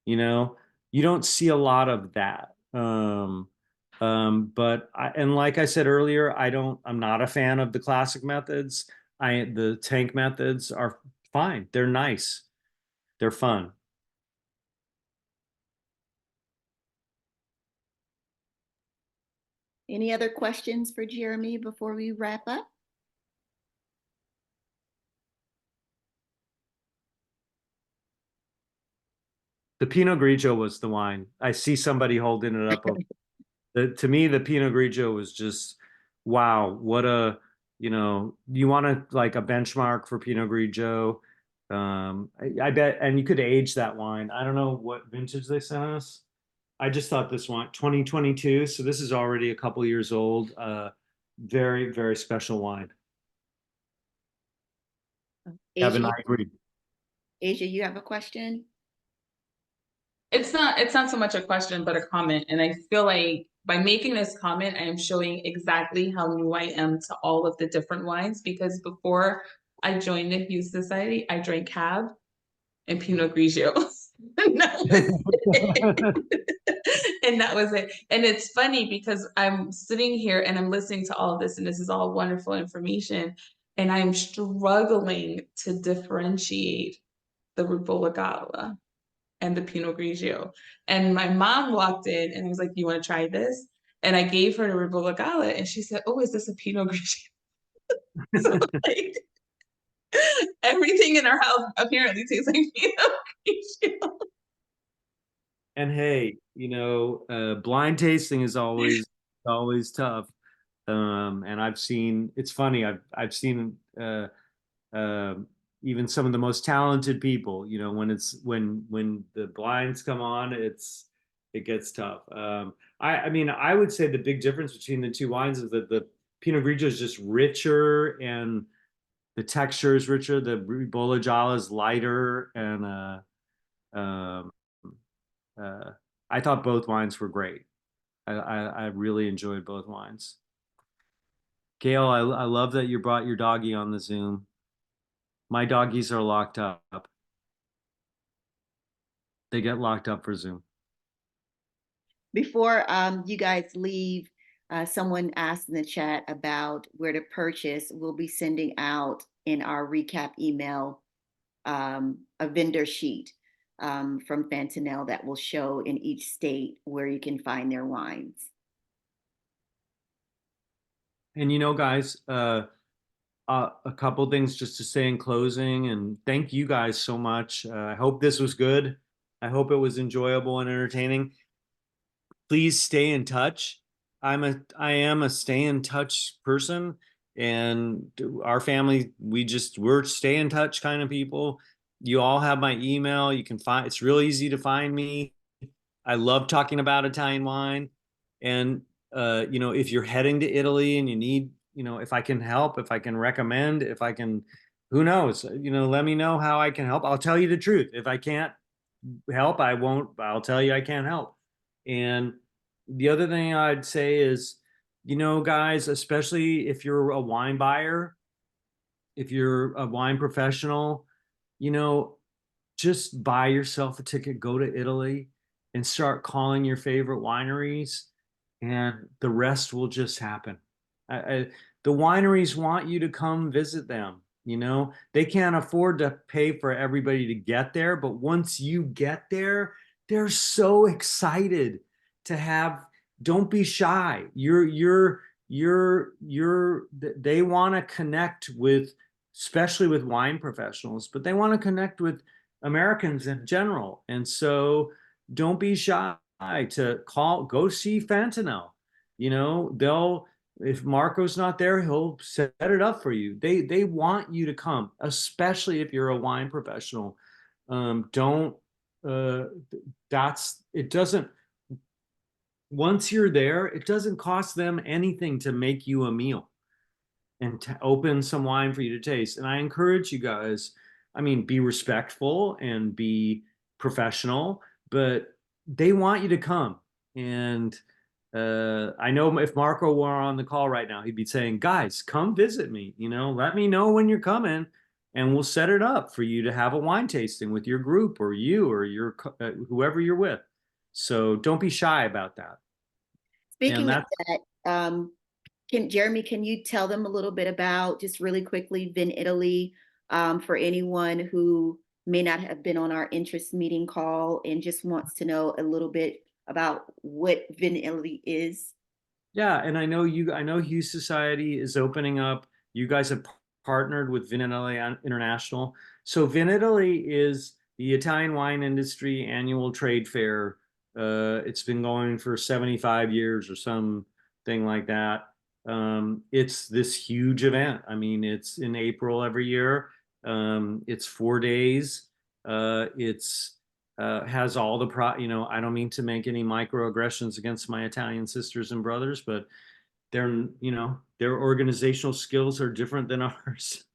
you know you don't see a lot of that. But and like I said earlier, I'm not a fan of the classic methods. The tank methods are fine. They're nice. They're fun. Any other questions for Jeremy before we wrap up? The Pinot Grigio was the wine. I see somebody holding it up. To me, the Pinot Grigio was just, wow, what a, you want to like a benchmark for Pinot Grigio. I bet, and you could age that wine. I don't know what vintage they sent us. I just thought this wine, 2022, so this is already a couple years old. Very, very special wine. Evan, I agree. Asia, you have a question? It's not so much a question, but a comment. And I feel like by making this comment, I am showing exactly how new I am to all of the different wines, because before I joined the Hughes Society, I drank Cab and Pinot Grigio. And that was it. And it's funny because I'm sitting here and I'm listening to all of this, and this is all wonderful information, and I'm struggling to differentiate the Ribolla Gala and the Pinot Grigio. And my mom walked in and I was like, "You want to try this?" And I gave her the Ribolla Gala, and she said, "Oh, is this a Pinot Grigio?" So like, everything in our house apparently tastes like Pinot Grigio. And hey, blind tasting is always tough. And it's funny, I've seen even some of the most talented people, when the blinds come on, it gets tough. I would say the big difference between the two wines is that the Pinot Grigio is just richer and the texture is richer. The Ribolla Gialla is lighter, and um, I thought both wines were great. I really enjoyed both wines. Gail, I love that you brought your doggie on the Zoom. My doggies are locked up. They get locked up for Zoom. Before you guys leave, Someone asked in the chat about where to purchase. We'll be sending out in our recap email a vendor sheet from Fantanel that will show in each state where you can find their wines. And guys, a couple things just to say in closing, and thank you guys so much. I hope this was good. I hope it was enjoyable and entertaining. Please stay in touch. I am a stay in touch person, and our family, we're stay in touch kind of people. You all have my email. You can find, it's real easy to find me. I love talking about Italian wine. And if you're heading to Italy and you need, if I can help, if I can recommend, if I can, who knows, let me know how I can help. I'll tell you the truth. If I can't help, I won't, I'll tell you I can't help. And the other thing I'd say is, guys, especially if you're a wine buyer, if you're a wine professional, just buy yourself a ticket, go to Italy and start calling your favorite wineries, and the rest will just happen. The wineries want you to come visit them. They can't afford to pay for everybody to get there, but once you get there, they're so excited to have. Don't be shy. They want to connect with, especially with wine professionals, but they want to connect with Americans in general. And so don't be shy to go see Fantanel. If Marco's not there, he'll set it up for you. They want you to come, especially if you're a wine professional. Don't, it doesn't, once you're there, it doesn't cost them anything to make you a meal and to open some wine for you to taste. And I encourage you guys, be respectful and be professional, but they want you to come. And I know if Marco were on the call right now, he'd be saying, guys, come visit me, let me know when you're coming and we'll set it up for you to have a wine tasting with your group or you or your whoever you're with. So don't be shy about that. Speaking of that, Jeremy, can you tell them a little bit about, just really quickly, Vin Italy, for anyone who may not have been on our interest meeting call and just wants to know a little bit about what Vin Italy is? Yeah, and I know Hughes Society is opening up. You guys have partnered with Vin Italy International. So Vin Italy is the Italian wine industry annual trade fair. It's been going for 75 years or something like that. It's this huge event. It's in April every year. It's 4 days. It's has all the I don't mean to make any microaggressions against my Italian sisters and brothers, but their organizational skills are different than ours.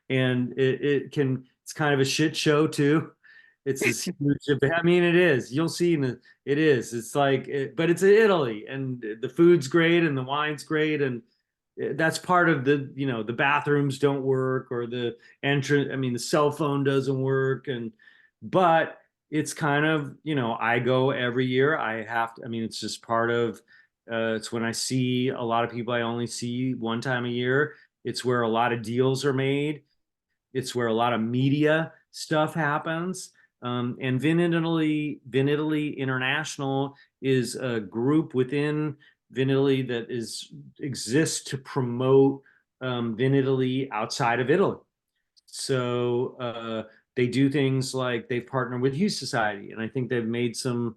And it's kind of a shit show too. It's this huge event. It is. You'll see. It is. It's like, but it's in Italy, and the food's great, and the wine's great, and that's part of the bathrooms don't work, or the entrance. The cell phone doesn't work, but it's kind of, I go every year. I have to. It's just part of. It's when I see a lot of people I only see one time a year. It's where a lot of deals are made. It's where a lot of media stuff happens. And Vin Italy International is a group within Vin Italy that exists to promote Vin Italy outside of Italy. So they do things like they've partnered with Hughes Society, and I think they've made some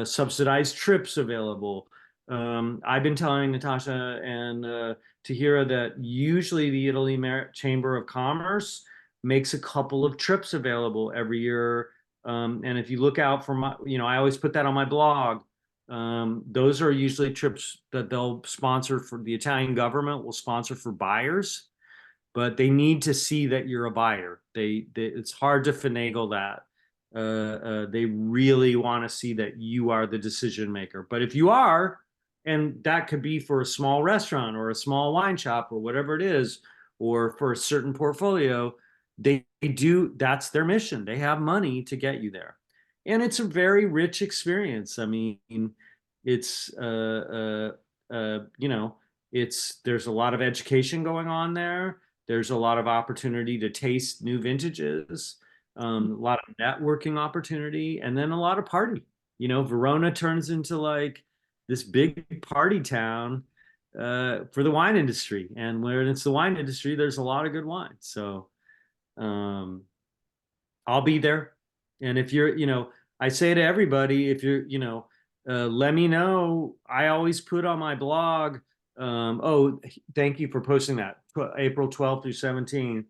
subsidized trips available. I've been telling Natasha and Tahira that usually the Italy Chamber of Commerce makes a couple of trips available every year. And if you look out for my, I always put that on my blog. Those are usually trips that they'll sponsor for the Italian government will sponsor for buyers, but they need to see that you're a buyer. It's hard to finagle that. They really want to see that you are the decision maker. But if you are, and that could be for a small restaurant or a small wine shop or whatever it is, or for a certain portfolio, that's their mission. They have money to get you there. And it's a very rich experience. It's you know, there's a lot of education going on there. There's a lot of opportunity to taste new vintages, a lot of networking opportunity, and then a lot of party. You know, Verona turns into like this big party town for the wine industry. And when it's the wine industry, there's a lot of good wine. So I'll be there. And if you're, you know, I say to everybody, if you're, you know, let me know. I always put on my blog. Oh, thank you for posting that. April 12th through 17th.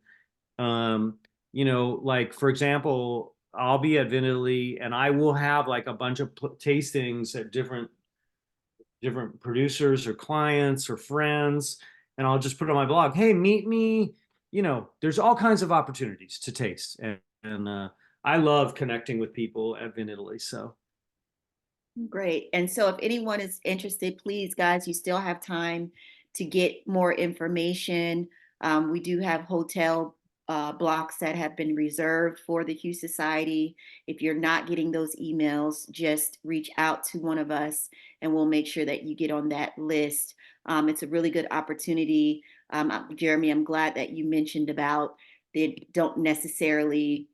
You know, like for example, I'll be at Vin Italy and I will have like a bunch of tastings at different producers or clients or friends, and I'll just put on my blog, hey, meet me. You know, there's all kinds of opportunities to taste, and I love connecting with people at Vin Italy. So Great. And so if anyone is interested, please, guys, you still have time to get more information. We do have hotel blocks that have been reserved for the Hue Society. If you're not getting those emails, just reach out to one of us and we'll make sure that you get on that list. It's a really good opportunity. Jeremy, I'm glad that you mentioned about they don't necessarily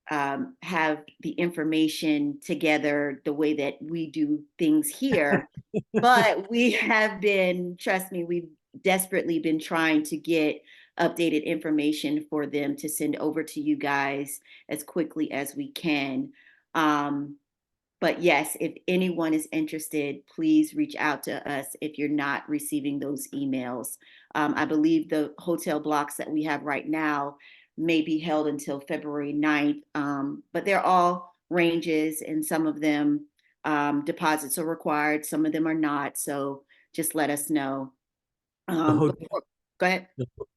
have the information together the way that we do things here. But we have been, trust me, we've desperately been trying to get updated information for them to send over to you guys as quickly as we can. But yes, if anyone is interested, please reach out to us if you're not receiving those emails. I believe the hotel blocks that we have right now may be held until February 9th, but they're all ranges and some of them deposits are required, some of them are not. So just let us know. the Go ahead.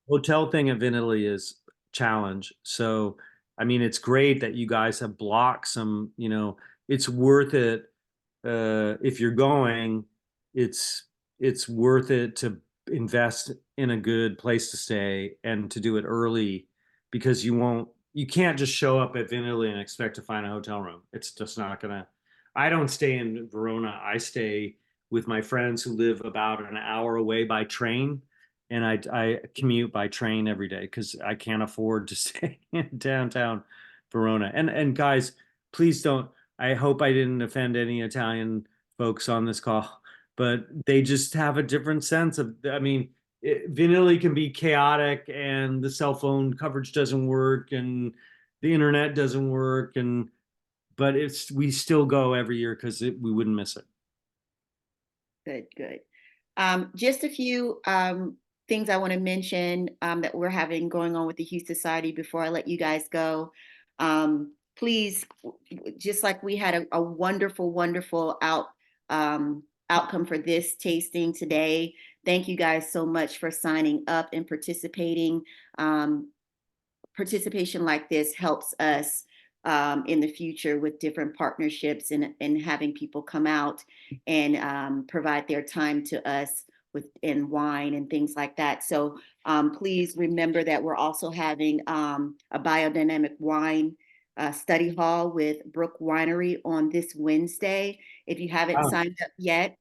hotel thing at Vin Italy is challenge. So, I mean, it's great that you guys have blocked some, you know, it's worth it. If you're going, it's worth it to invest in a good place to stay and to do it early because you can't just show up at Vin Italy and expect to find a hotel room. It's just not gonna. I don't stay in Verona. I stay with my friends who live about an hour away by train, and I commute by train every day because I can't afford to stay in downtown Verona. And guys, please don't. I hope I didn't offend any Italian folks on this call, but they just have a different sense of. I mean, Vin Italy can be chaotic, and the cell phone coverage doesn't work, and the internet doesn't work, and but we still go every year because we wouldn't miss it. Good, good. Just a few things I want to mention that we're having going on with the Hue Society before I let you guys go. Please, just like we had a wonderful, wonderful outcome for this tasting today. Thank you guys so much for signing up and participating. Participation like this helps us in the future with different partnerships and having people come out and provide their time to us in wine and things like that. So please remember that we're also having a biodynamic wine study hall with Brook Winery on this Wednesday. If you haven't signed up yet,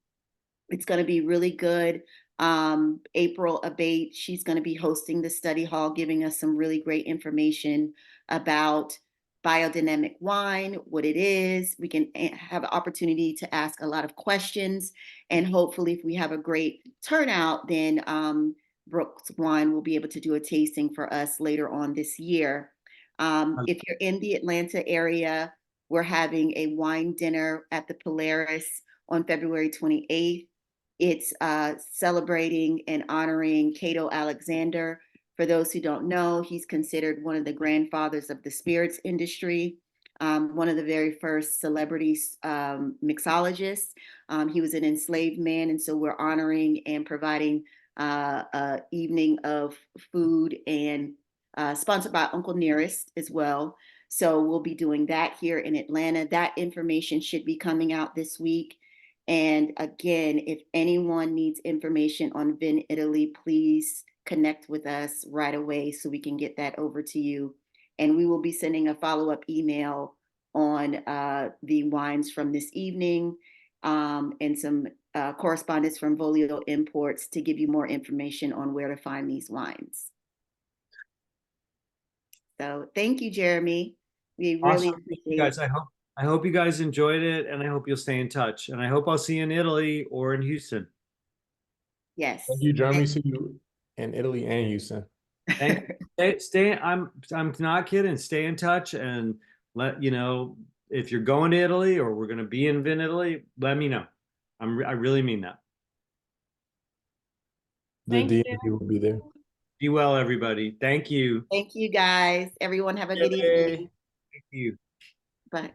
it's going to be really good. April Abate, she's going to be hosting the study hall, giving us some really great information about biodynamic wine, what it is. We can have an opportunity to ask a lot of questions. And hopefully, if we have a great turnout, then Brooks Wine will be able to do a tasting for us later on this year. If you're in the Atlanta area, we're having a wine dinner at the Polaris on February 28th. It's celebrating and honoring Cato Alexander. For those who don't know, he's considered one of the grandfathers of the spirits industry, one of the very first celebrity mixologists. He was an enslaved man, and so we're honoring and providing an evening of food and sponsored by Uncle Nearest as well. So we'll be doing that here in Atlanta. That information should be coming out this week. And again, if anyone needs information on Vin Italy, please connect with us right away so we can get that over to you. And we will be sending a follow-up email on the wines from this evening and some correspondents from Volio Imports to give you more information on where to find these wines. So thank you, Jeremy. We really Awesome. Thank you appreciate guys. I hope you guys enjoyed it, and I hope you'll stay in touch. And I hope I'll see you in Italy or in Houston. Yes. Thank you, Jeremy. See you in Italy and Houston. Thank you. I'm not kidding. Stay in touch and let you know if you're going to Italy or we're going to be in Italy. Let me know. I really mean that. The Thanks, DMV will be there. Be well, everybody. Thank you. Thank you, guys. Everyone have a good Yay. evening. Thank you. Bye.